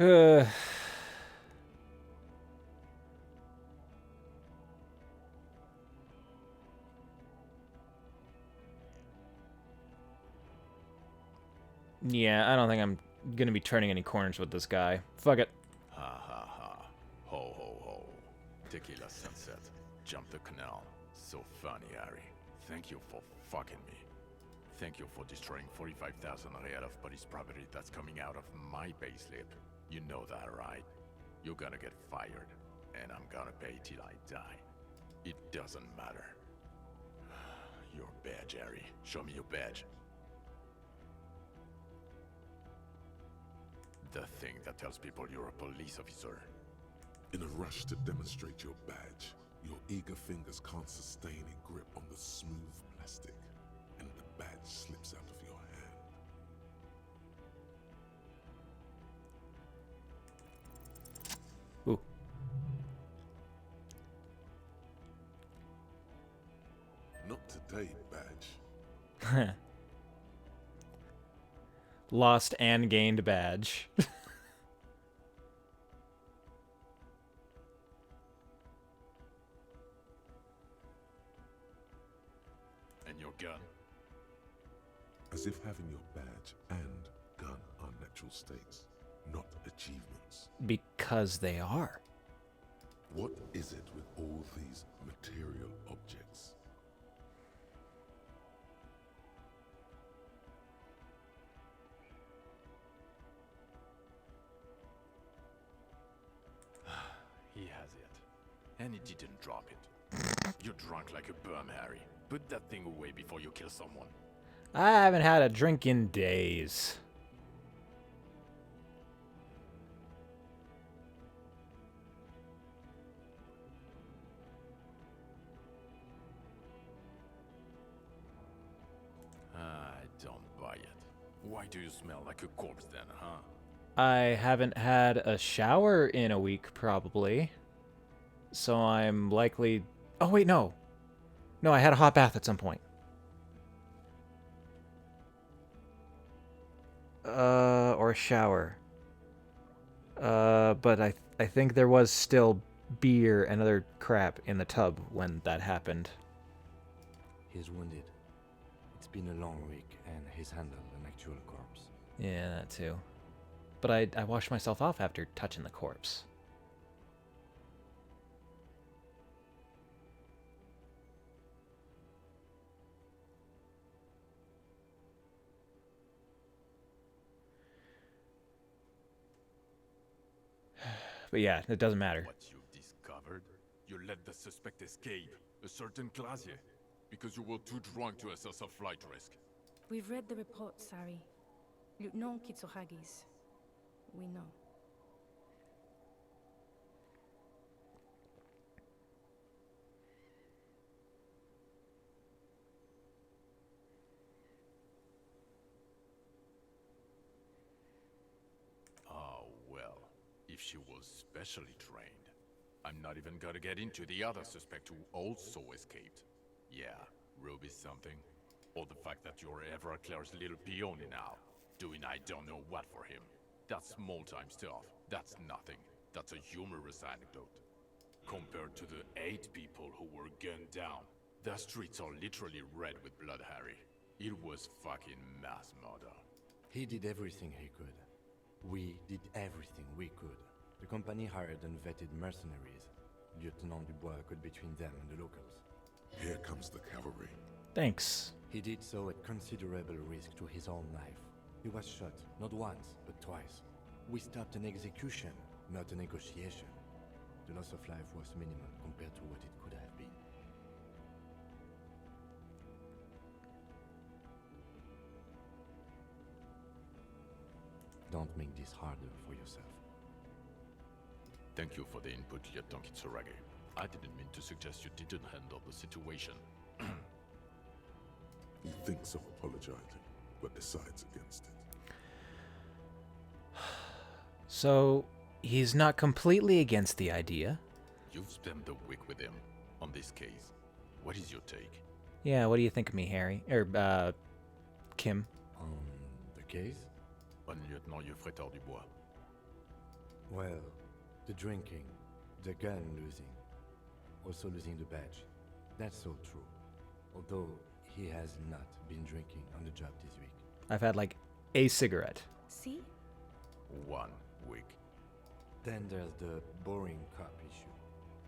[SPEAKER 1] Uh, yeah, I don't think I'm gonna be turning any corners with this guy. Fuck it.
[SPEAKER 6] Ha ha ha. Ho ho ho. Tequila sunset. Jump the canal. So funny, Harry. Thank you for fucking me. Thank you for destroying 45,000 real of police property that's coming out of my payslip. You know that, right? You're gonna get fired, and I'm gonna pay till I die. It doesn't matter. Your badge, Harry. Show me your badge. The thing that tells people you're a police officer.
[SPEAKER 3] In a rush to demonstrate your badge, your eager fingers can't sustain a grip on the smooth plastic, and the badge slips out of your hand.
[SPEAKER 1] Ooh.
[SPEAKER 3] Not today, badge.
[SPEAKER 1] Lost and gained badge.
[SPEAKER 6] And your gun?
[SPEAKER 3] As if having your badge and gun are natural states, not achievements.
[SPEAKER 1] Because they are.
[SPEAKER 3] What is it with all these material objects?
[SPEAKER 6] He has it. And he didn't drop it. You're drunk like a bum, Harry. Put that thing away before you kill someone.
[SPEAKER 1] I haven't had a drink in days.
[SPEAKER 6] I don't buy it. Why do you smell like a corpse then, huh?
[SPEAKER 1] I haven't had a shower in a week, probably. So I'm likely... Oh, wait, no. No, I had a hot bath at some point. Or a shower. But I think there was still beer and other crap in the tub when that happened.
[SPEAKER 4] He's wounded. It's been a long week, and he's handled an actual corpse.
[SPEAKER 1] Yeah, that too. But I washed myself off after touching the corpse. But yeah, it doesn't matter.
[SPEAKER 6] What you've discovered? You let the suspect escape, a certain Clasier, because you were too drunk to assess a flight risk.
[SPEAKER 8] We've read the reports, Sari. Lieutenant Kitsuhagi's. We know.
[SPEAKER 6] Oh, well, if she was specially trained. I'm not even gonna get into the other suspect who also escaped. Yeah, Ruby's something. Or the fact that you're Evra Claire's little peony now, doing I don't know what for him. That's small-time stuff. That's nothing. That's a humorous anecdote. Compared to the 8 people who were gunned down, the streets are literally red with blood, Harry. It was fucking mass murder.
[SPEAKER 4] He did everything he could. We did everything we could. The company hired unvetted mercenaries. Lieutenant Dubois got between them and the locals.
[SPEAKER 3] Here comes the cavalry.
[SPEAKER 1] Thanks.
[SPEAKER 4] He did so at considerable risk to his own life. He was shot, not once, but twice. We stopped an execution, not a negotiation. The loss of life was minimal compared to what it could have been. Don't make this harder for yourself.
[SPEAKER 6] Thank you for the input, Lieutenant Kitsuragi. I didn't mean to suggest you didn't handle the situation.
[SPEAKER 3] He thinks of apologizing, but decides against it.
[SPEAKER 1] So, he's not completely against the idea.
[SPEAKER 6] You've spent the week with him on this case. What is your take?
[SPEAKER 1] Yeah, what do you think of me, Harry? Kim?
[SPEAKER 4] On the case?
[SPEAKER 6] On Lieutenant Dubois.
[SPEAKER 4] Well, the drinking, the gun losing, also losing the badge. That's all true. Although he has not been drinking on the job this week.
[SPEAKER 1] I've had like a cigarette.
[SPEAKER 8] See?
[SPEAKER 6] 1 week.
[SPEAKER 4] Then there's the boring cop issue.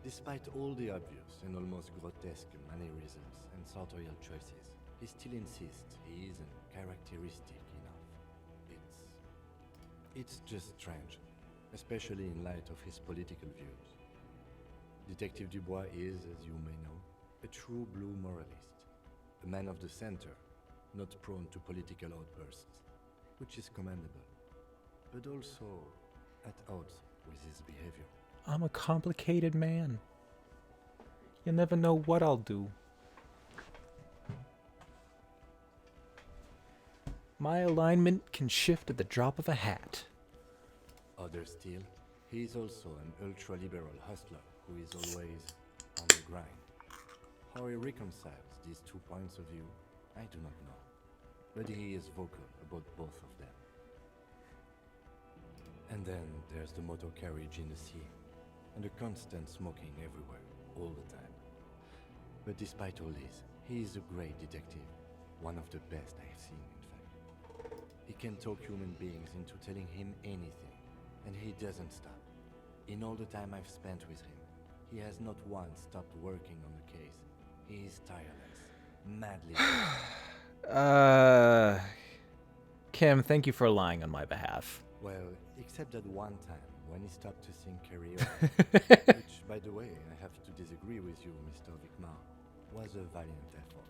[SPEAKER 4] Despite all the obvious and almost grotesque mannerisms and sartorial choices, he still insists he isn't characteristic enough. It's just strange, especially in light of his political views. Detective Dubois is, as you may know, a true blue moralist, a man of the center, not prone to political outbursts, which is commendable, but also at odds with his behavior.
[SPEAKER 1] I'm a complicated man. You never know what I'll do. My alignment can shift at the drop of a hat.
[SPEAKER 4] Other still, he is also an ultra-liberal hustler who is always on the grind. How he reconciles these 2 points of view, I do not know. But he is vocal about both of them. And then there's the motor carriage in the sea, and the constant smoking everywhere, all the time. But despite all this, he is a great detective, one of the best I have seen, in fact. He can talk human beings into telling him anything, and he doesn't stop. In all the time I've spent with him, he has not once stopped working on the case. He is tireless, madly.
[SPEAKER 1] Kim, thank you for lying on my behalf.
[SPEAKER 4] Well, except that one time when he stopped to sing karaoke, which, by the way, I have to disagree with you, Mr. Vicmar, was a valiant effort.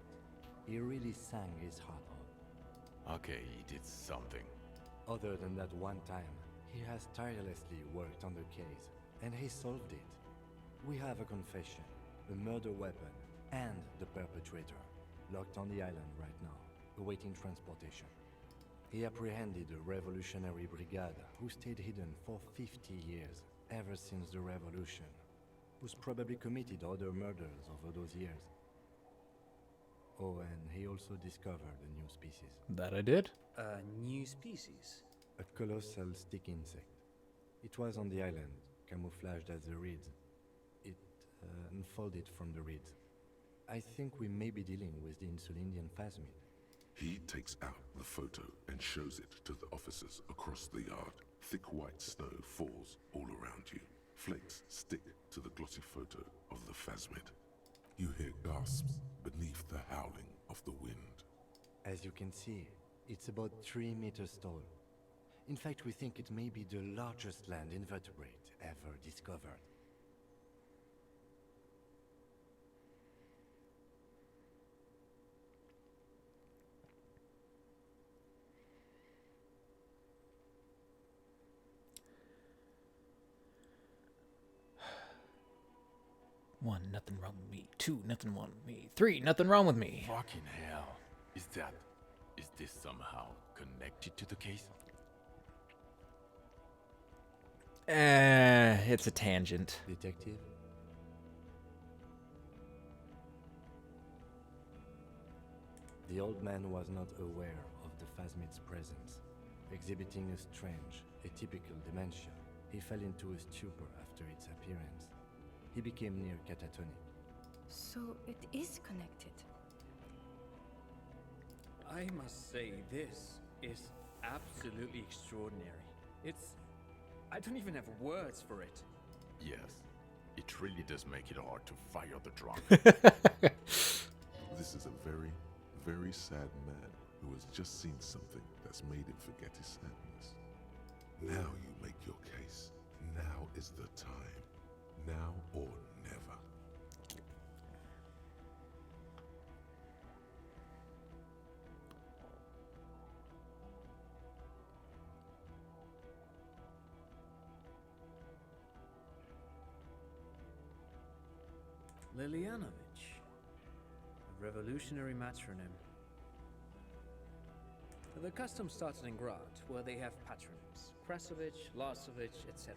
[SPEAKER 4] He really sang his heart out.
[SPEAKER 6] Okay, he did something.
[SPEAKER 4] Other than that one time, he has tirelessly worked on the case, and he solved it. We have a confession, a murder weapon, and the perpetrator, locked on the island right now, awaiting transportation. He apprehended a revolutionary brigade who stayed hidden for 50 years, ever since the revolution, who's probably committed other murders over those years. Oh, and he also discovered a new species.
[SPEAKER 1] That I did.
[SPEAKER 7] A new species?
[SPEAKER 4] A colossal stick insect. It was on the island, camouflaged as the reeds. It unfolded from the reeds. I think we may be dealing with the Insulindian phasmid.
[SPEAKER 3] He takes out the photo and shows it to the officers across the yard. Thick white snow falls all around you. Flakes stick to the glossy photo of the phasmid. You hear gasps beneath the howling of the wind.
[SPEAKER 4] As you can see, it's about 3 meters tall. In fact, we think it may be the largest land invertebrate ever discovered.
[SPEAKER 1] One, nothing wrong with me. Two, nothing wrong with me. Three, nothing wrong with me.
[SPEAKER 6] Fucking hell. Is this somehow connected to the case?
[SPEAKER 1] It's a tangent.
[SPEAKER 4] Detective? The old man was not aware of the phasmid's presence. Exhibiting a strange, atypical dementia, he fell into a stupor after its appearance. He became near catatonic.
[SPEAKER 8] So it is connected.
[SPEAKER 7] I must say, this is absolutely extraordinary. I don't even have words for it.
[SPEAKER 6] Yes. It really does make it hard to fire the drunk.
[SPEAKER 3] This is a very, very sad man who has just seen something that's made him forget his sadness. Now you make your case. Now is the time. Now or never.
[SPEAKER 7] Lilianovich. A revolutionary matronym. The custom started in Grad, where they have patronyms. Krasovich, Lasovich, etc.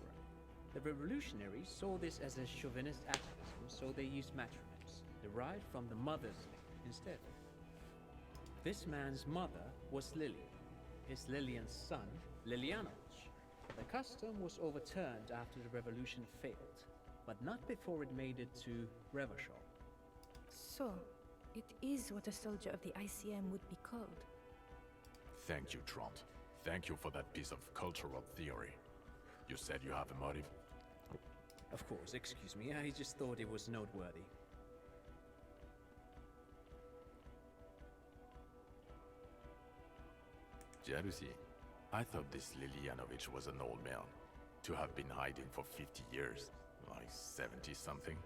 [SPEAKER 7] The revolutionaries saw this as a chauvinist atavism, so they used matronyms, derived from the mother's name instead. This man's mother was Lily, his Lillian's son, Lilianovich. The custom was overturned after the revolution failed, but not before it made it to Revachol.
[SPEAKER 8] So, it is what a soldier of the ICM would be called.
[SPEAKER 6] Thank you, Trant. Thank you for that piece of cultural theory. You said you have a motive?
[SPEAKER 7] Of course, excuse me, I just thought it was noteworthy.
[SPEAKER 6] Jealousy? I thought this Lilianovich was an old man. To have been hiding for 50 years. Like 70-something?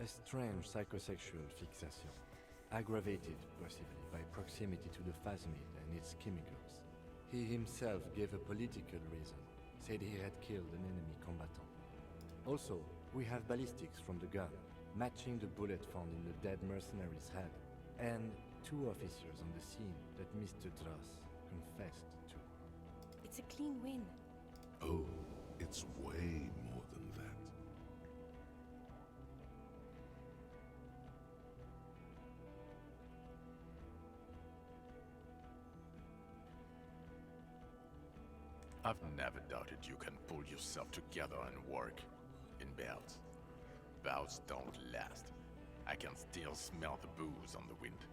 [SPEAKER 4] A strange psychosexual fixation, aggravated possibly by proximity to the phasmid and its chemicals. He himself gave a political reason, said he had killed an enemy combatant. Also, we have ballistics from the gun, matching the bullet found in the dead mercenary's head, and 2 officers on the scene that Mr. Dross confessed to.
[SPEAKER 8] It's a clean win.
[SPEAKER 3] Oh, it's way more than that.
[SPEAKER 6] I've never doubted you can pull yourself together and work. In bouts. Bouts don't last. I can still smell the booze on the wind.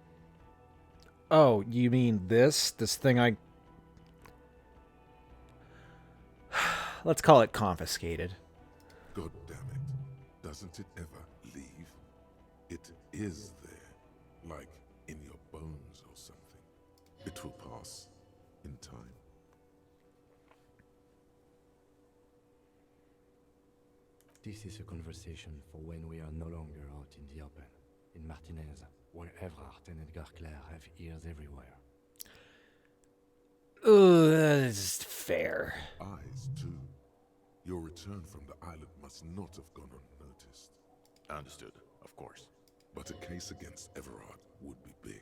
[SPEAKER 1] Oh, you mean this? This thing I... Let's call it confiscated.
[SPEAKER 3] God damn it. Doesn't it ever leave? It is there. Like in your bones or something. It will pass in time.
[SPEAKER 4] This is a conversation for when we are no longer out in the open, in Martinez, where Evrart and Edgar Clare have ears everywhere.
[SPEAKER 1] That's fair.
[SPEAKER 3] Eyes, too. Your return from the island must not have gone unnoticed.
[SPEAKER 6] Understood, of course.
[SPEAKER 3] But a case against Everard would be big.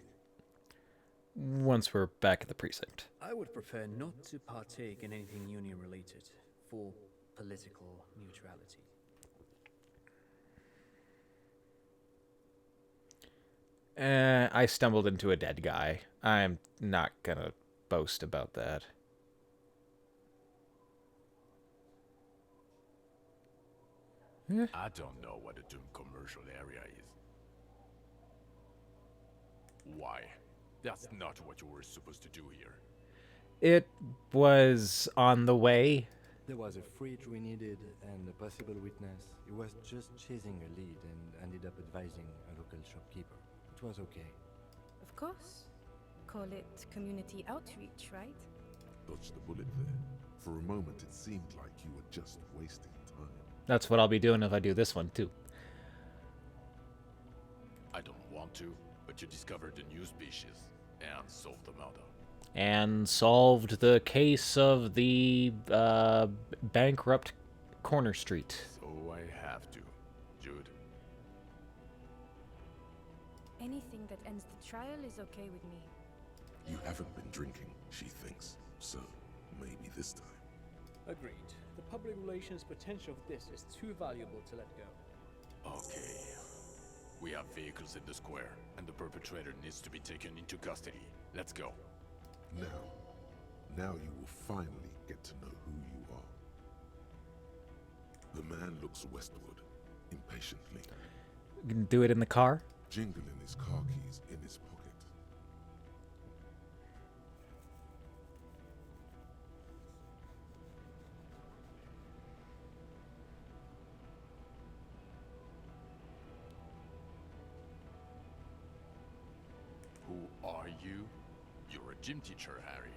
[SPEAKER 1] Once we're back at the precinct.
[SPEAKER 7] I would prefer not to partake in anything union-related, for political neutrality.
[SPEAKER 1] I stumbled into a dead guy. I'm not gonna boast about that.
[SPEAKER 6] I don't know what a Doom commercial area is. Why? That's not what you were supposed to do here.
[SPEAKER 1] It was on the way.
[SPEAKER 4] There was a fridge we needed and a possible witness. He was just chasing a lead and ended up advising a local shopkeeper. It was okay.
[SPEAKER 8] Of course. Call it community outreach, right?
[SPEAKER 3] Dodged the bullet there. For a moment it seemed like you were just wasting time.
[SPEAKER 1] That's what I'll be doing if I do this one, too.
[SPEAKER 6] I don't want to, but you discovered a new species and solved the murder.
[SPEAKER 1] And solved the case of the bankrupt corner street.
[SPEAKER 6] So I have to. Jude,
[SPEAKER 8] Anything that ends the trial is okay with me.
[SPEAKER 3] You haven't been drinking, she thinks. So, maybe this time.
[SPEAKER 7] Agreed. The public relations potential of this is too valuable to let go.
[SPEAKER 6] okay. We have vehicles in the square, and the perpetrator needs to be taken into custody. Let's go.
[SPEAKER 3] Now you will finally get to know who you are. The man looks westward, impatiently,
[SPEAKER 1] You can do it in the car?
[SPEAKER 3] jingling his car keys in his pocket.
[SPEAKER 6] Who are you? You're a gym teacher, Harry.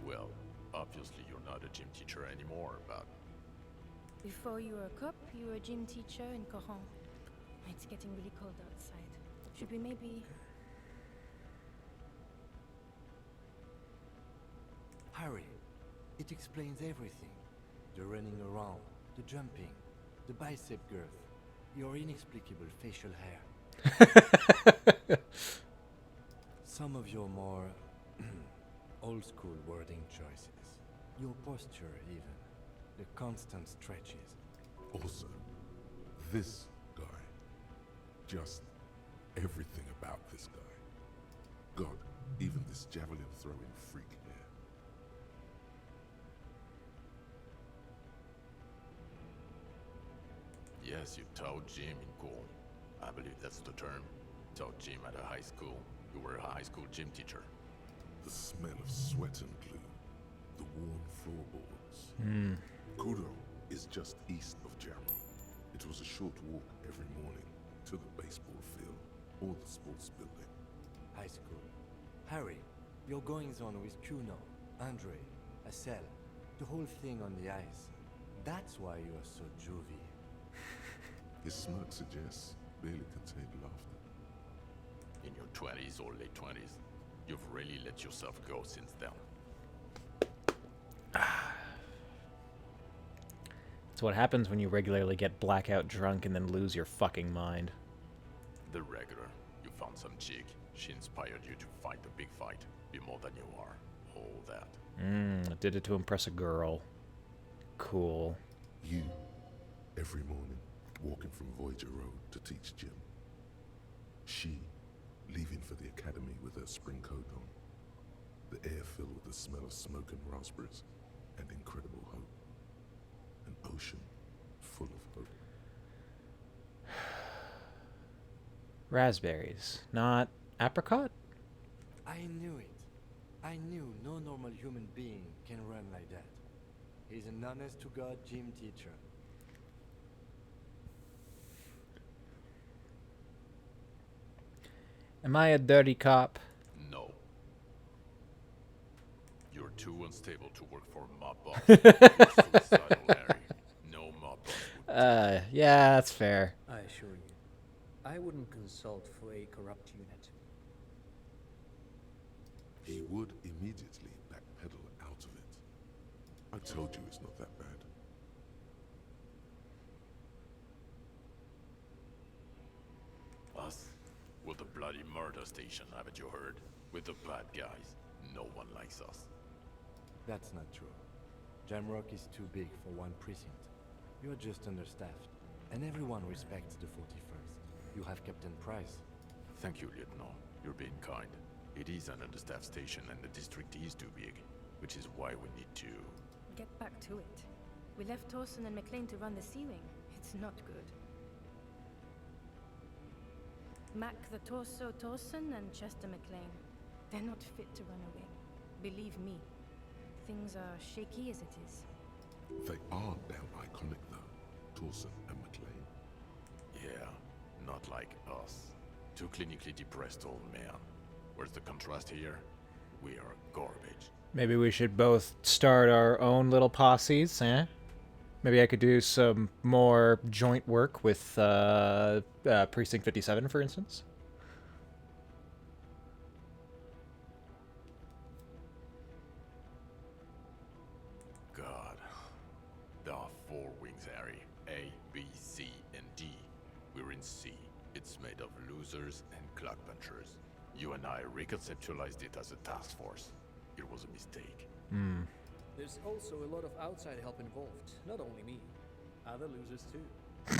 [SPEAKER 6] Well, obviously you're not a gym teacher anymore, but...
[SPEAKER 8] Before you were a cop, you were a gym teacher in Coron. It's getting really cold outside. Should we maybe...
[SPEAKER 4] Harry, it explains everything. The running around, the jumping, the bicep girth, your inexplicable facial hair. Some of your more old-school wording choices. Your posture, even. The constant stretches.
[SPEAKER 3] Also, this guy. Just everything about this guy. God, even this javelin throwing freak here.
[SPEAKER 6] Yes, you taught gym in school. I believe that's the term. Taught gym at a high school. You were a high school gym teacher.
[SPEAKER 3] The smell of sweat and glue, the worn floorboards. Kuro is just east of Jamro. It was a short walk every morning to the baseball field or the sports building.
[SPEAKER 4] High school. Harry, your goings on with Kuno, Andre, Acel, the whole thing on the ice. That's why you are so juvie.
[SPEAKER 3] His smirk suggests barely contained laughter.
[SPEAKER 6] In your 20s or late 20s, you've really let yourself go since then.
[SPEAKER 1] It's what happens when you regularly get blackout drunk and then lose your fucking mind.
[SPEAKER 6] The regular. You found some chick. She inspired you to fight the big fight. Be more than you are. All that.
[SPEAKER 1] Did it to impress a girl. Cool.
[SPEAKER 3] You, every morning, walking from Voyager Road to teach gym. She, leaving for the academy with her spring coat on. The air filled with the smell of smoke and raspberries and incredible hope. An ocean full of hope.
[SPEAKER 1] Raspberries, not apricot?
[SPEAKER 4] I knew it. I knew no normal human being can run like that. He's an honest-to-God gym teacher.
[SPEAKER 1] Am I a dirty cop?
[SPEAKER 6] No. You're too unstable to work for mob boss. You're suicidal, Larry. No mob boss would
[SPEAKER 1] Yeah, that's fair.
[SPEAKER 7] I assure you, I wouldn't consult for a corrupt unit.
[SPEAKER 3] He would immediately backpedal out of it. I told you it's not that bad.
[SPEAKER 6] Us? We're the bloody murder station, haven't you heard? We're the bad guys. No one likes us.
[SPEAKER 4] That's not true. Jamrock is too big for one precinct. You're just understaffed, and everyone respects the 41st. You have Captain Price.
[SPEAKER 6] Thank you, Lieutenant. You're being kind. It is an understaffed station and the district is too big, which is why we need to...
[SPEAKER 8] Get back to it. We left Torson and McLean to run the ceiling. It's not good. Mac the Torso Torson and Chester McLean. They're not fit to run away. Believe me. Things are shaky as it is.
[SPEAKER 3] They are damn iconic though, Torson and McLean.
[SPEAKER 6] Yeah, not like us. Two clinically depressed old men. Where's the contrast here? We are garbage.
[SPEAKER 1] Maybe we should both start our own little posses, eh? Maybe I could do some more joint work with Precinct 57, for instance.
[SPEAKER 6] God. There are 4 wings, Harry. A, B, C, and D. We're in C. It's made of losers and clock punchers. You and I reconceptualized it as a task force. It was a mistake.
[SPEAKER 7] There's also a lot of outside help involved. Not only me. Other losers too.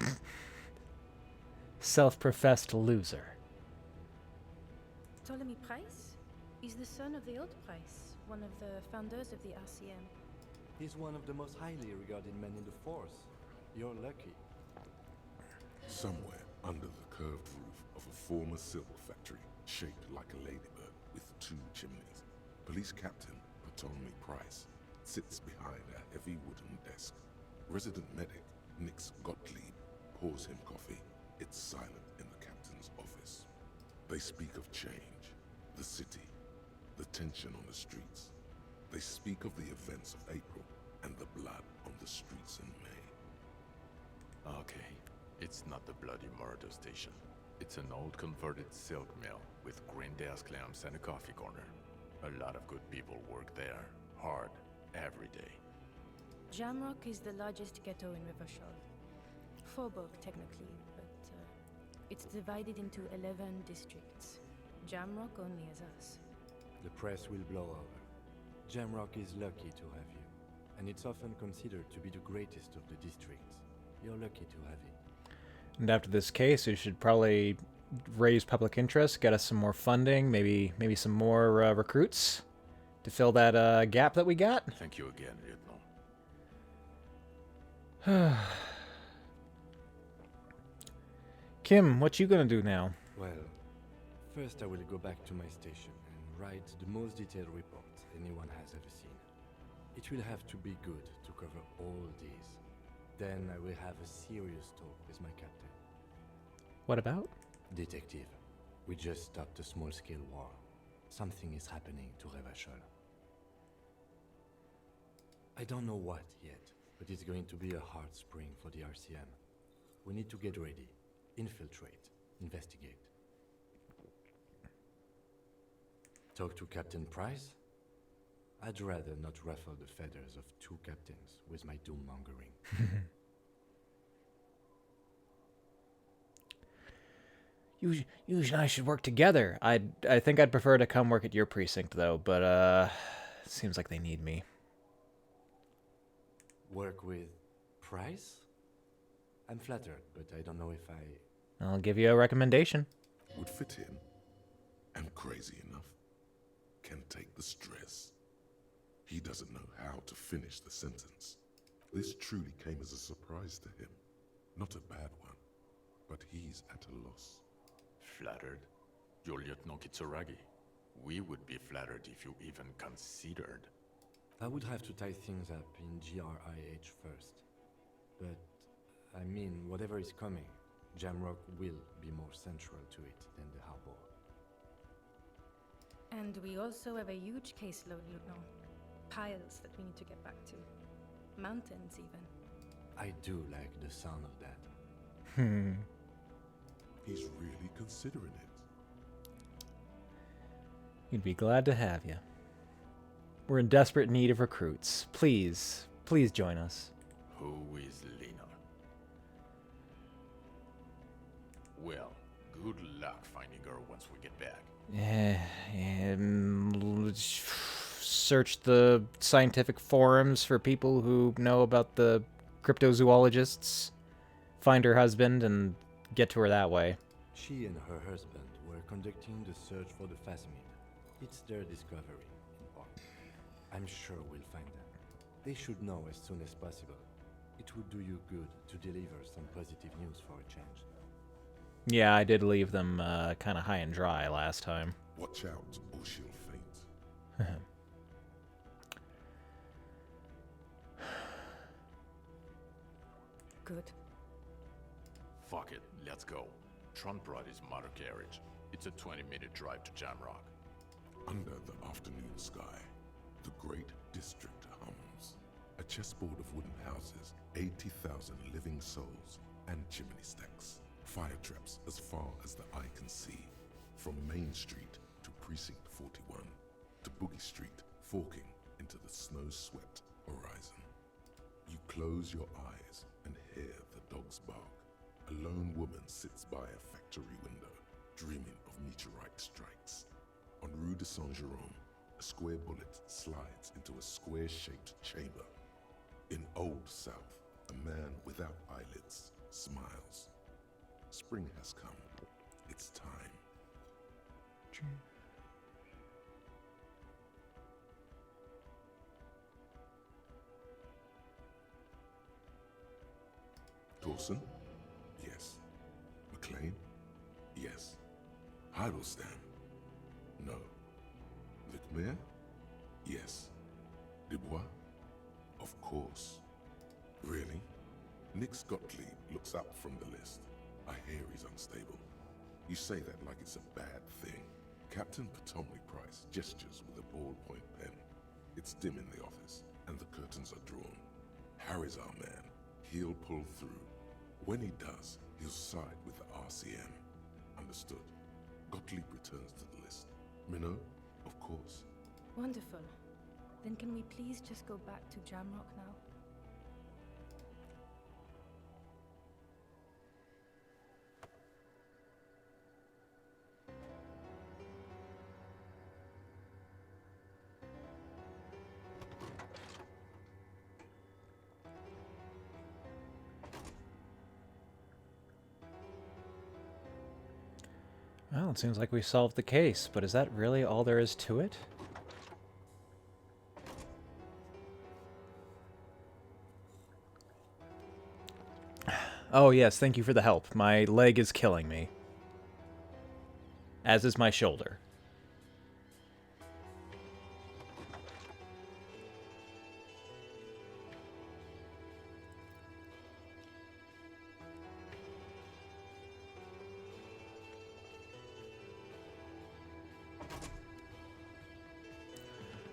[SPEAKER 1] Self-professed loser.
[SPEAKER 8] Ptolemy Price? He's the son of the old Price, one of the founders of the RCM.
[SPEAKER 4] He's one of the most highly regarded men in the force. You're lucky.
[SPEAKER 3] Somewhere under the curved roof of a former silk factory, shaped like a ladybird with 2 chimneys, Police Captain Ptolemy Price sits behind a heavy wooden desk. Resident medic Nix Gottlieb pours him coffee. It's silent in the captain's office. They speak of change, the city, the tension on the streets. They speak of the events of April and the blood on the streets in May.
[SPEAKER 6] Okay, it's not the bloody murder station. It's an old converted silk mill with green desk lamps and a coffee corner. A lot of good people work there, hard, every day.
[SPEAKER 8] Jamrock is the largest ghetto in Rivershore. Faubourg, technically, but it's divided into 11 districts. Jamrock only has us.
[SPEAKER 4] The press will blow over. Jamrock is lucky to have you, and it's often considered to be the greatest of the districts. You're lucky to have it.
[SPEAKER 1] And after this case, we should probably raise public interest, get us some more funding, maybe some more recruits to fill that gap that we got.
[SPEAKER 6] Thank you again, Lieutenant.
[SPEAKER 1] Kim, what you gonna do now?
[SPEAKER 4] Well, first I will go back to my station and write the most detailed report anyone has ever seen. It will have to be good to cover all these. Then I will have a serious talk with my captain.
[SPEAKER 1] What about?
[SPEAKER 4] Detective, we just stopped a small-scale war. Something is happening to Revachol. I don't know what yet, but it's going to be a hard spring for the RCM. We need to get ready, infiltrate, investigate. Talk to Captain Price? I'd rather not ruffle the feathers of two captains with my doom-mongering.
[SPEAKER 1] You and I should work together. I think I'd prefer to come work at your precinct though, but seems like they need me.
[SPEAKER 4] Work with Price? I'm flattered, but I don't know if I...
[SPEAKER 1] I'll give you a recommendation.
[SPEAKER 3] Would fit in. And crazy enough. Can take the stress. He doesn't know how to finish the sentence. This truly came as a surprise to him. Not a bad one, but he's at a loss.
[SPEAKER 6] Flattered? You're Lieutenant Kitsuragi. We would be flattered if you even considered.
[SPEAKER 4] I would have to tie things up in GRIH first. But, I mean, whatever is coming, Jamrock will be more central to it than the harbor.
[SPEAKER 8] And we also have a huge caseload, Lieutenant. Piles that we need to get back to. Mountains, even.
[SPEAKER 4] I do like the sound of that.
[SPEAKER 3] He's really considering it.
[SPEAKER 1] We'd be glad to have you. We're in desperate need of recruits. Please join us.
[SPEAKER 6] Who is Lena? Well, good luck finding her once we get back.
[SPEAKER 1] Search the scientific forums for people who know about the cryptozoologists. Find her husband and get to her that way.
[SPEAKER 4] She and her husband were conducting the search for the phasmid. It's their discovery, in part. I'm sure we'll find them. They should know as soon as possible. It would do you good to deliver some positive news for a change.
[SPEAKER 1] Yeah, I did leave them kind of high and dry last time.
[SPEAKER 3] Watch out, or she'll faint.
[SPEAKER 8] Good.
[SPEAKER 6] Fuck it, let's go. Tron brought his motor carriage. It's a 20-minute drive to Jamrock.
[SPEAKER 3] Under the afternoon sky, the great district hums. A chessboard of wooden houses, 80,000 living souls, and chimney stacks. Fire traps as far as the eye can see. From Main Street to Precinct 41, to Boogie Street, forking into the snow-swept horizon. You close your eyes and hear the dogs bark. A lone woman sits by a factory window, dreaming of meteorite strikes. On Rue de Saint-Jérôme, a square bullet slides into a square-shaped chamber. In Old South, a man without eyelids smiles. Spring has come. It's time. Dawson? Yes. McLean? Yes. Heidelstein? No. Vicmair? Yes. Dubois? Of course. Really? Nick Gottlieb looks up from the list. I hear he's unstable. You say that like it's a bad thing. Captain Potomley Price gestures with a ballpoint pen. It's dim in the office, and the curtains are drawn. Harry's our man. He'll pull through. When he does, he'll side with the RCM. Understood. Gottlieb returns to the list. Minot? Of course.
[SPEAKER 8] Wonderful. Then can we please just go back to Jamrock now?
[SPEAKER 1] Well, it seems like we solved the case, but is that really all there is to it? Oh, yes, thank you for the help. My leg is killing me. As is my shoulder.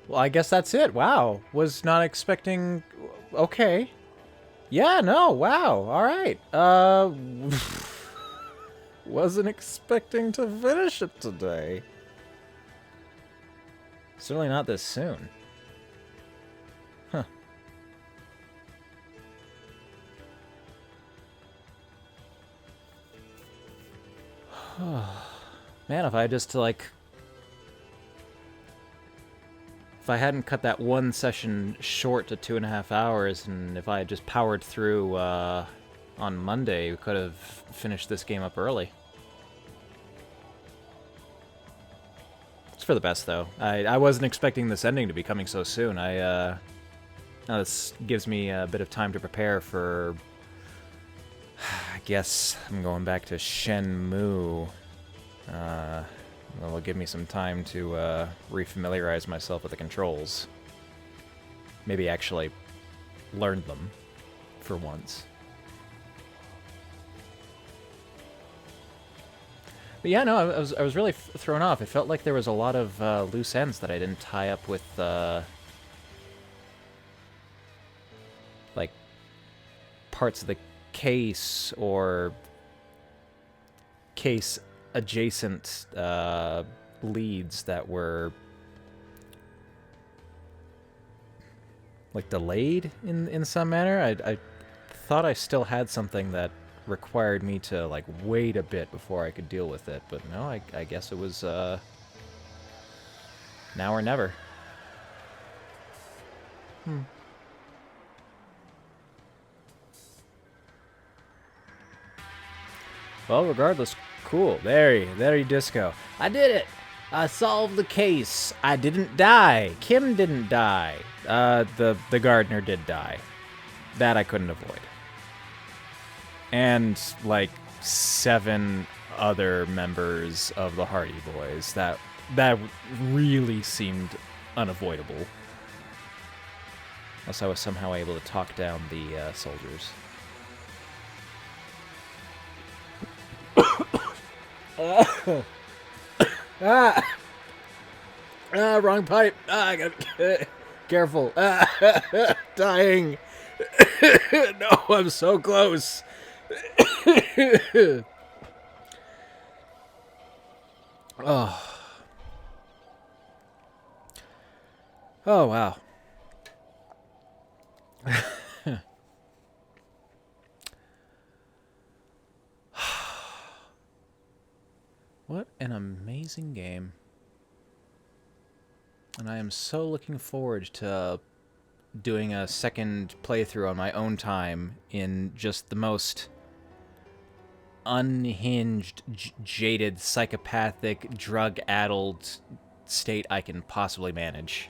[SPEAKER 1] Well, I guess that's it. Wow. Was not expecting... Okay. Yeah, no, wow. All right. Wasn't expecting to finish it today. Certainly not this soon. Huh. Man, if I just, like... If I hadn't cut that one session short to 2.5 hours, and if I had just powered through on Monday, we could have finished this game up early. It's for the best, though. I wasn't expecting this ending to be coming so soon. Now this gives me a bit of time to prepare for... I guess I'm going back to Shenmue. It'll give me some time to refamiliarize myself with the controls. Maybe actually learn them for once. But yeah, no, I was really thrown off. It felt like there was a lot of loose ends that I didn't tie up with, like, parts of the case or case adjacent leads that were like delayed in some manner. I thought I still had something that required me to like wait a bit before I could deal with it, but no, I guess it was now or never. Well, regardless, cool. There you disco. I did it! I solved the case. I didn't die. Kim didn't die. The gardener did die. That I couldn't avoid. And, like, 7 other members of the Hardy Boys. That really seemed unavoidable. Unless I was somehow able to talk down the soldiers. Wrong pipe. I gotta careful. Dying. No, I'm so close. Oh. Oh, wow. What an amazing game. And I am so looking forward to doing a second playthrough on my own time in just the most unhinged, jaded, psychopathic, drug-addled state I can possibly manage.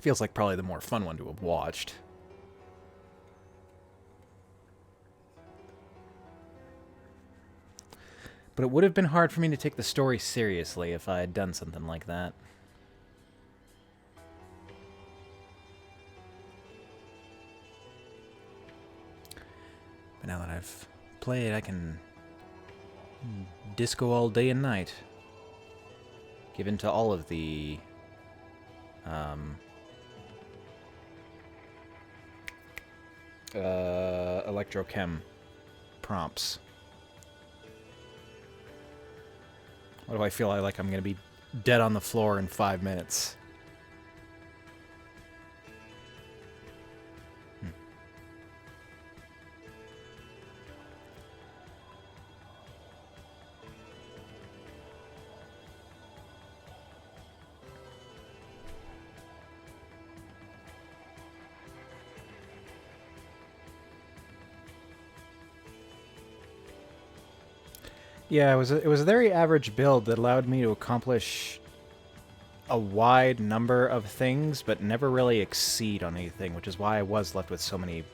[SPEAKER 1] Feels like probably the more fun one to have watched. But it would have been hard for me to take the story seriously if I had done something like that. But now that I've played, I can disco all day and night. Give in to all of the electrochem prompts. What do I feel like I'm going to be dead on the floor in 5 minutes? Yeah, it was a very average build that allowed me to accomplish a wide number of things, but never really exceed on anything, which is why I was left with so many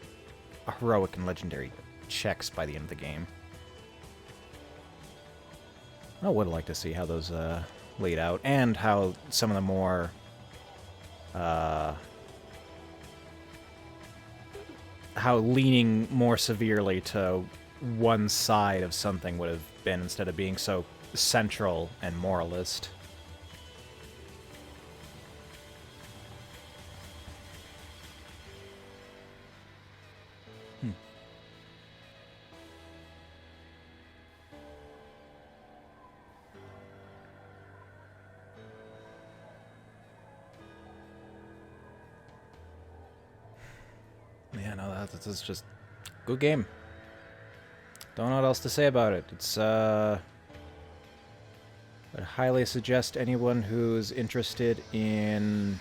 [SPEAKER 1] heroic and legendary checks by the end of the game. I would like to see how those laid out, and how some of the more how leaning more severely to one side of something would have been, instead of being so central and moralist. Yeah, no, that's just good game. Don't know what else to say about it. It's I'd highly suggest anyone who's interested in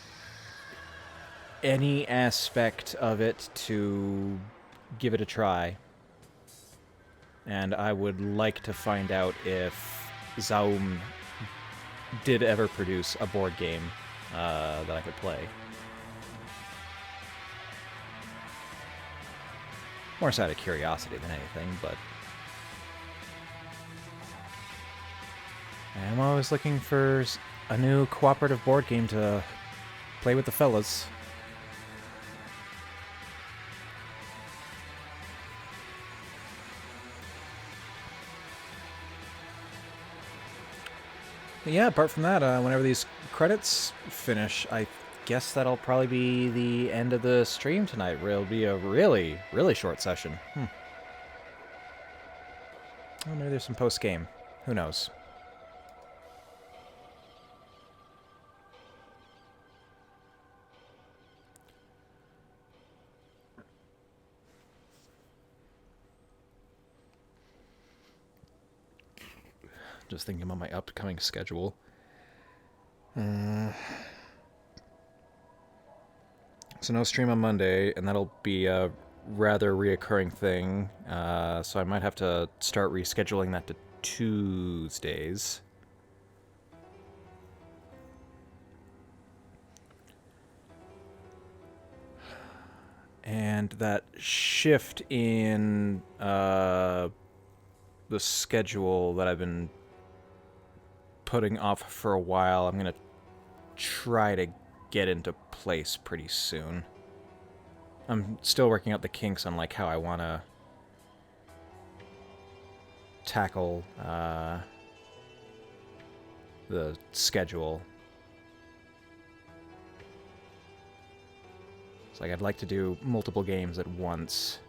[SPEAKER 1] any aspect of it to give it a try. And I would like to find out if Zaum did ever produce a board game that I could play. More so out of curiosity than anything, but I'm always looking for a new cooperative board game to play with the fellas. But yeah, apart from that, whenever these credits finish, I guess that'll probably be the end of the stream tonight. It'll be a really, really short session. Well, maybe there's some post-game. Who knows? Just thinking about my upcoming schedule. So no stream on Monday, and that'll be a rather reoccurring thing. So I might have to start rescheduling that to Tuesdays. And that shift in the schedule that I've been putting off for a while, I'm going to try to get into place pretty soon. I'm still working out the kinks on like how I want to tackle the schedule. It's like I'd like to do multiple games at once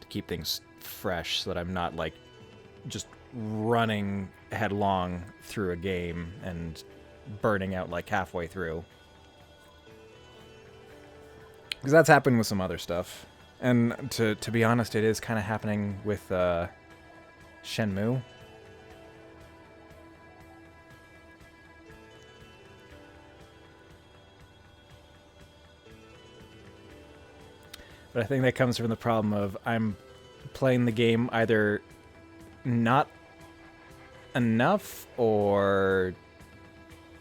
[SPEAKER 1] to keep things fresh so that I'm not like just running headlong through a game and burning out like halfway through. Because that's happened with some other stuff. And to be honest, it is kind of happening with Shenmue. But I think that comes from the problem of I'm playing the game either not enough or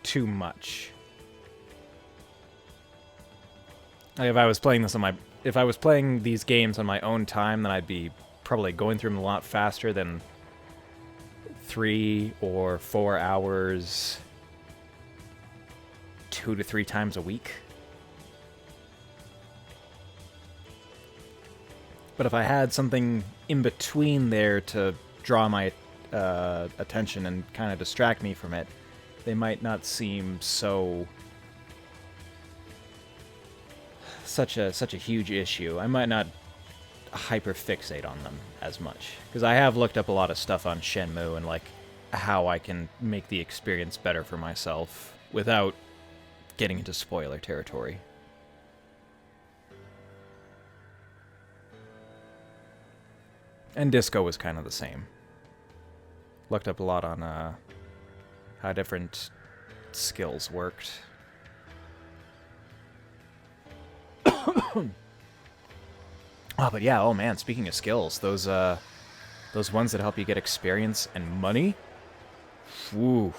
[SPEAKER 1] too much. Like if I was playing these games on my own time, then I'd be probably going through them a lot faster than 3 or 4 hours 2 to 3 times a week. But if I had something in between there to draw my attention and kind of distract me from it, they might not seem such a huge issue. I might not hyper-fixate on them as much. Because I have looked up a lot of stuff on Shenmue and like how I can make the experience better for myself without getting into spoiler territory. And Disco was kind of the same. Looked up a lot on how different skills worked. Oh, but yeah, oh man, speaking of skills, those ones that help you get experience and money, whew,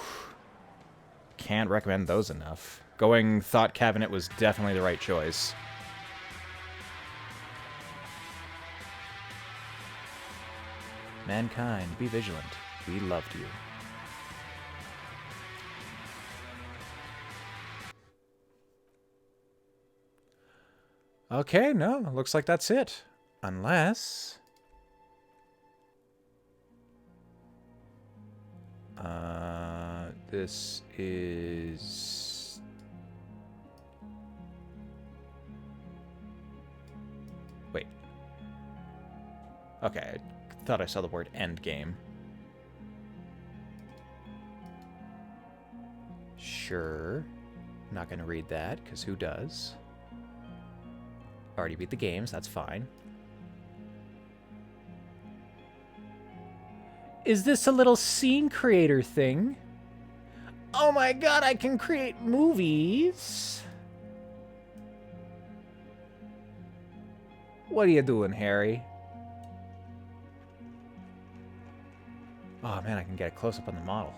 [SPEAKER 1] can't recommend those enough. Going Thought Cabinet was definitely the right choice. Mankind, be vigilant. We loved you. Okay, no, looks like that's it. Unless... this is... Wait. Okay, I thought I saw the word endgame. Sure. I'm not gonna read that, because who does? Already beat the games, that's fine. Is this a little scene creator thing? Oh my god, I can create movies! What are you doing, Harry? Oh man, I can get a close-up on the model.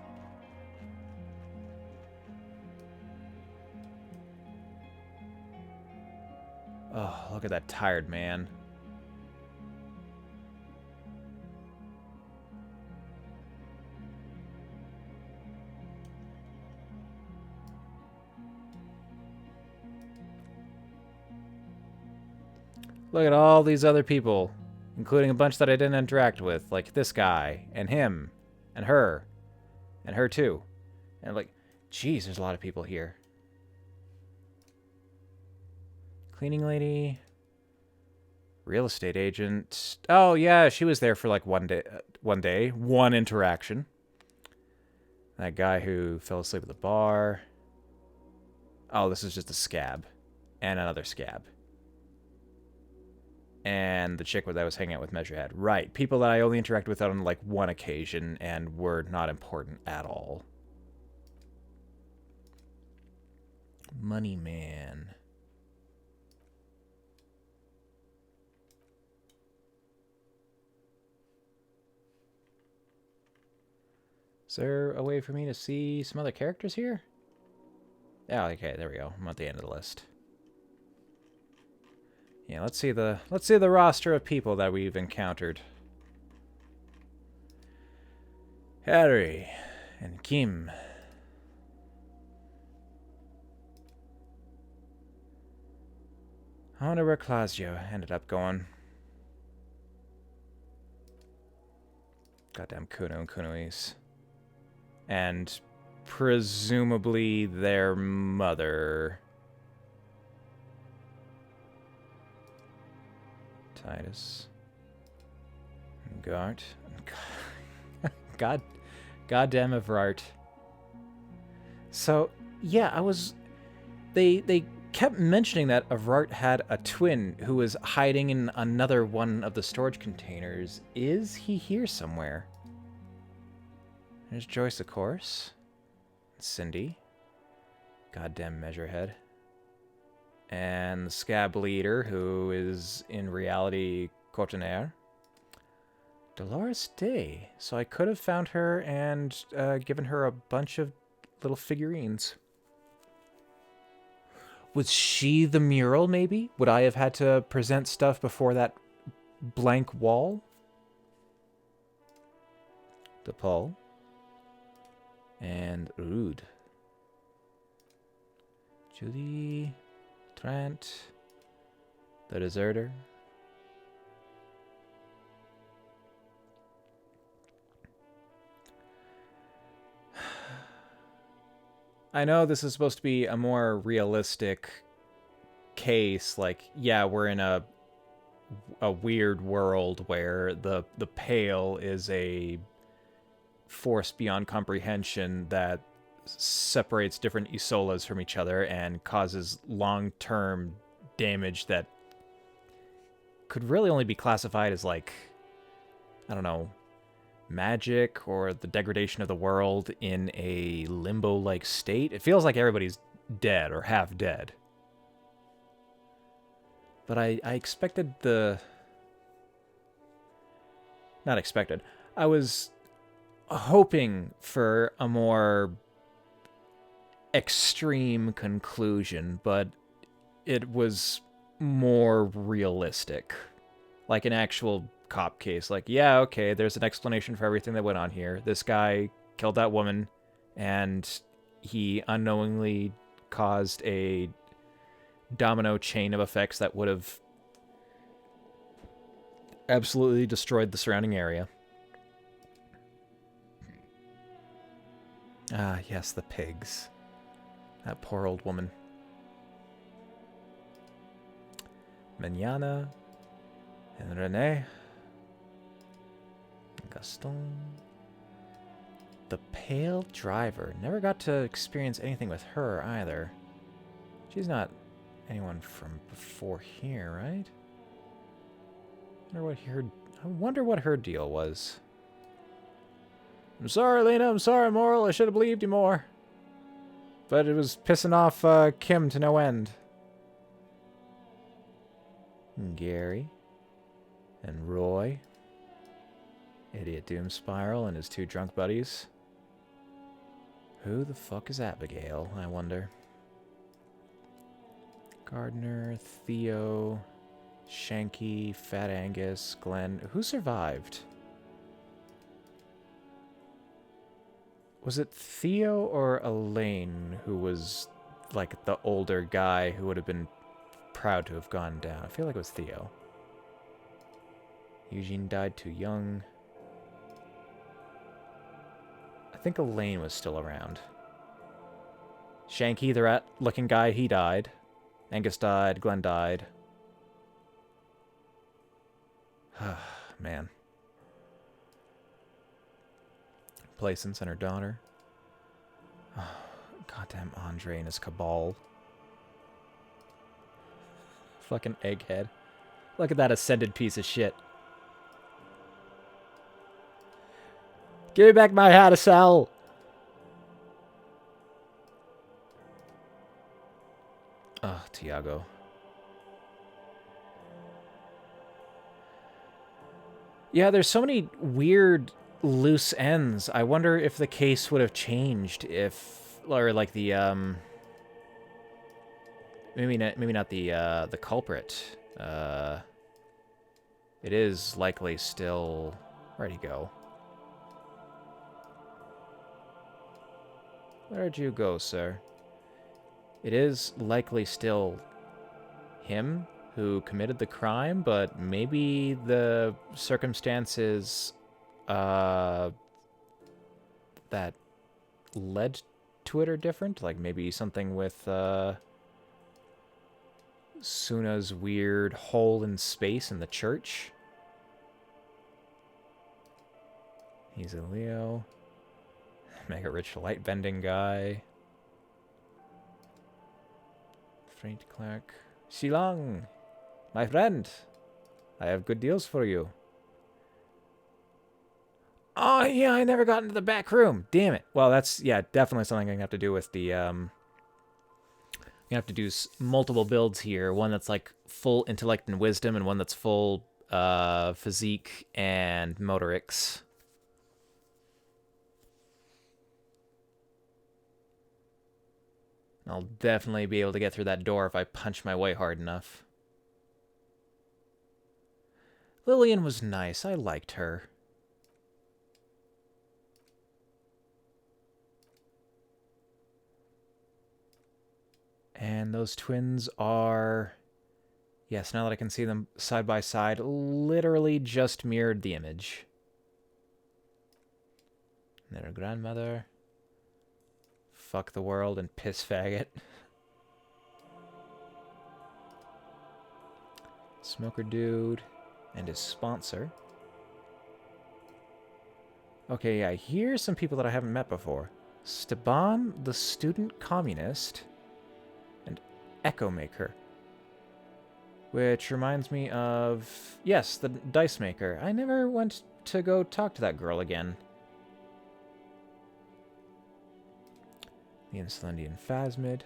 [SPEAKER 1] Oh, look at that tired man. Look at all these other people, including a bunch that I didn't interact with, like this guy, and him, and her too. And like, geez, there's a lot of people here. Cleaning lady, real estate agent. Oh yeah, she was there for like one day, one interaction. That guy who fell asleep at the bar. Oh, this is just a scab, and another scab. And the chick that I was hanging out with Measurehead. Right, people that I only interacted with on like one occasion and were not important at all. Money man. Is there a way for me to see some other characters here? Yeah, okay, there we go. I'm at the end of the list. Yeah, let's see the roster of people that we've encountered. Harry and Kim. I wonder where Claudio ended up going. Goddamn Kuno and Kunois. And presumably their mother. Titus. And Gart. Goddamn Evrart. So, yeah, They kept mentioning that Evrart had a twin who was hiding in another one of the storage containers. Is he here somewhere? There's Joyce, of course. Cindy. Goddamn Measurehead. And the scab leader, who is in reality Cotoner. Dolores Day. So I could have found her and given her a bunch of little figurines. Was she the mural, maybe? Would I have had to present stuff before that blank wall? DePaul. And Rude. Julie. Trent. The Deserter. I know this is supposed to be a more realistic case. Like, yeah, we're in a weird world where the Pale is a force beyond comprehension that separates different Isolas from each other and causes long-term damage that could really only be classified as, like, I don't know, magic or the degradation of the world in a limbo-like state. It feels like everybody's dead or half dead. But I expected the... Not expected. I was hoping for a more extreme conclusion, but it was more realistic. Like an actual cop case. Like, yeah, okay, there's an explanation for everything that went on here. This guy killed that woman, and he unknowingly caused a domino chain of effects that would have absolutely destroyed the surrounding area. Ah, yes, the pigs. That poor old woman. Mañana and Renee. Gaston. The Pale Driver. Never got to experience anything with her either. She's not anyone from before here, right? I wonder what her deal was. I'm sorry, Lena. I'm sorry, Moral. I should have believed you more. But it was pissing off Kim to no end. Gary. And Roy. Idiot Doom Spiral and his 2 drunk buddies. Who the fuck is Abigail, I wonder? Gardner, Theo, Shanky, Fat Angus, Glenn. Who survived? Was it Theo or Elaine who was like the older guy who would have been proud to have gone down? I feel like it was Theo. Eugene died too young. I think Elaine was still around. Shanky, the rat-looking guy, he died. Angus died. Glenn died. Man. Placence and her daughter. Oh, goddamn Andre and his cabal. Fucking egghead. Look at that ascended piece of shit. Give me back my hat to sell. Oh, Tiago. Yeah, there's so many weird loose ends. I wonder if the case would have changed if, or like the maybe not the culprit. It is likely still. Where'd he go? Where'd you go, sir? It is likely still him who committed the crime, but maybe the circumstances that led to it are different. Like maybe something with Suna's weird hole in space in the church. He's a Leo. Mega rich light bending guy. Freight clerk. Shilong, my friend. I have good deals for you. Oh, yeah, I never got into the back room. Damn it. Well, that's, yeah, definitely something I'm going to have to do with the, you have to do multiple builds here. One that's, like, full intellect and wisdom, and one that's full, physique and motorics. I'll definitely be able to get through that door if I punch my way hard enough. Lillian was nice. I liked her. And those twins are... Yes, now that I can see them side by side, literally just mirrored the image. And their grandmother... Fuck the world and piss faggot. Smoker dude and his sponsor. Okay, yeah, here's some people that I haven't met before. Steban, the student communist, and Echo Maker. Which reminds me of... Yes, the dice maker. I never went to go talk to that girl again. The Insulindian Phasmid.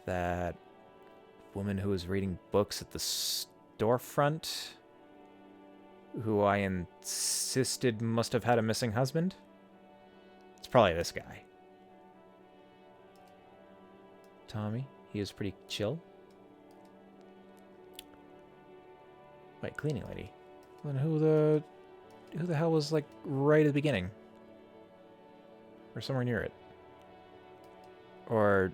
[SPEAKER 1] That woman who was reading books at the storefront, who I insisted must have had a missing husband. It's probably this guy. Tommy. He is pretty chill. Wait, cleaning lady. Then who the hell was like right at the beginning? Or somewhere near it? Or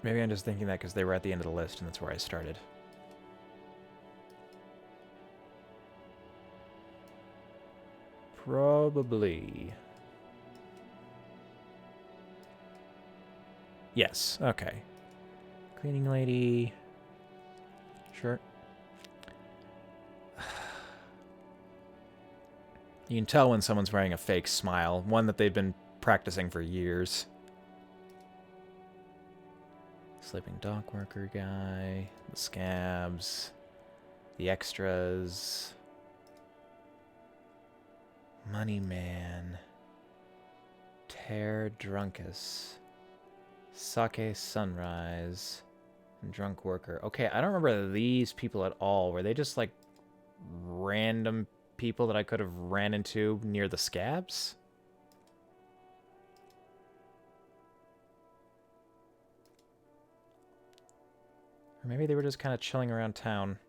[SPEAKER 1] maybe I'm just thinking that because they were at the end of the list and that's where I started. Probably. Yes, okay. Cleaning lady. Sure. You can tell when someone's wearing a fake smile, one that they've been practicing for years. Sleeping dock worker guy, the scabs, the extras, money man, tear drunkus, sake sunrise, and drunk worker. Okay, I don't remember these people at all. Were they just like random people that I could have ran into near the scabs? Or maybe they were just kind of chilling around town.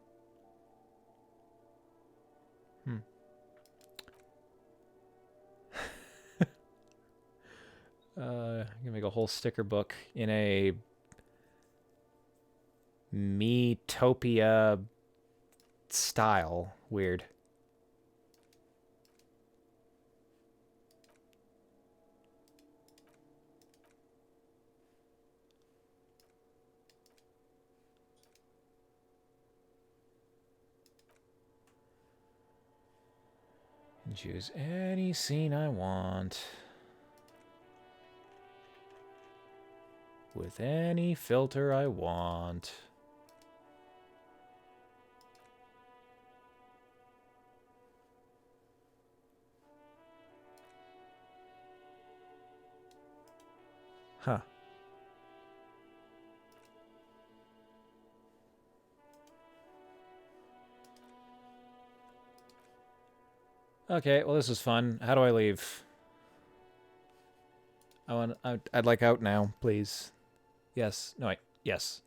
[SPEAKER 1] I'm gonna make a whole sticker book in a Metopia style. Weird. Choose any scene I want. With any filter I want. Huh. Okay, well this was fun. How do I leave? I'd like out now, please. Yes. No, wait. Yes.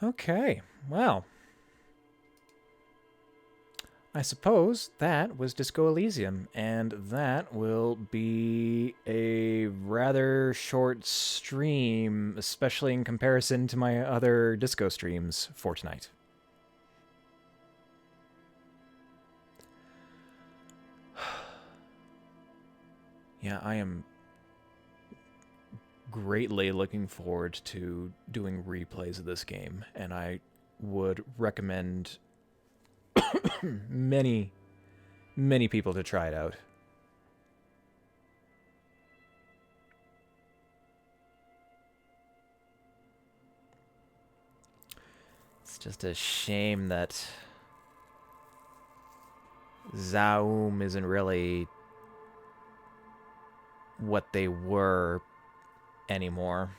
[SPEAKER 1] Okay. Well. I suppose that was Disco Elysium, and that will be a rather short stream, especially in comparison to my other disco streams for tonight. Yeah, I am greatly looking forward to doing replays of this game, and I would recommend many people to try it out. It's just a shame that Zaum isn't really what they were anymore.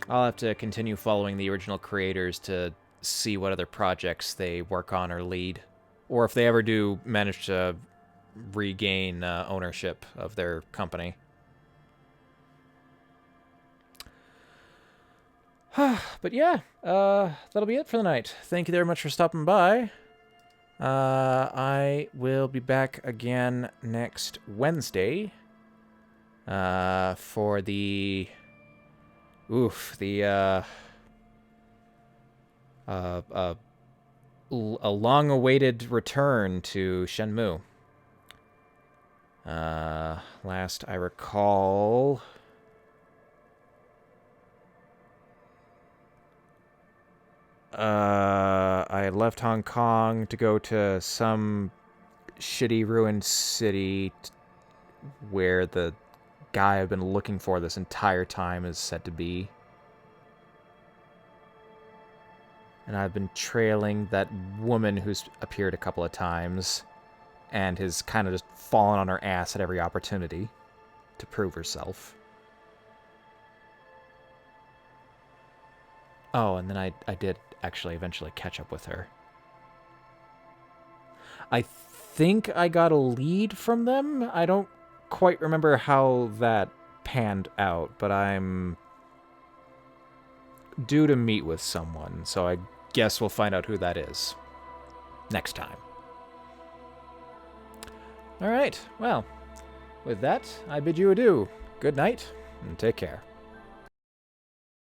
[SPEAKER 1] I'll have to continue following the original creators to see what other projects they work on or lead, or if they ever do manage to regain ownership of their company. But yeah, that'll be it for the night. Thank you very much for stopping by. I will be back again next Wednesday for the a long-awaited return to Shenmue. Last I recall, I left Hong Kong to go to some shitty ruined city where the guy I've been looking for this entire time is said to be. And I've been trailing that woman who's appeared a couple of times and has kind of just fallen on her ass at every opportunity to prove herself. Oh, and then I did actually eventually catch up with her. I think I got a lead from them. I don't quite remember how that panned out, but I'm due to meet with someone, so I guess we'll find out who that is next time. All right, well, with that, I bid you adieu. Good night, and take care.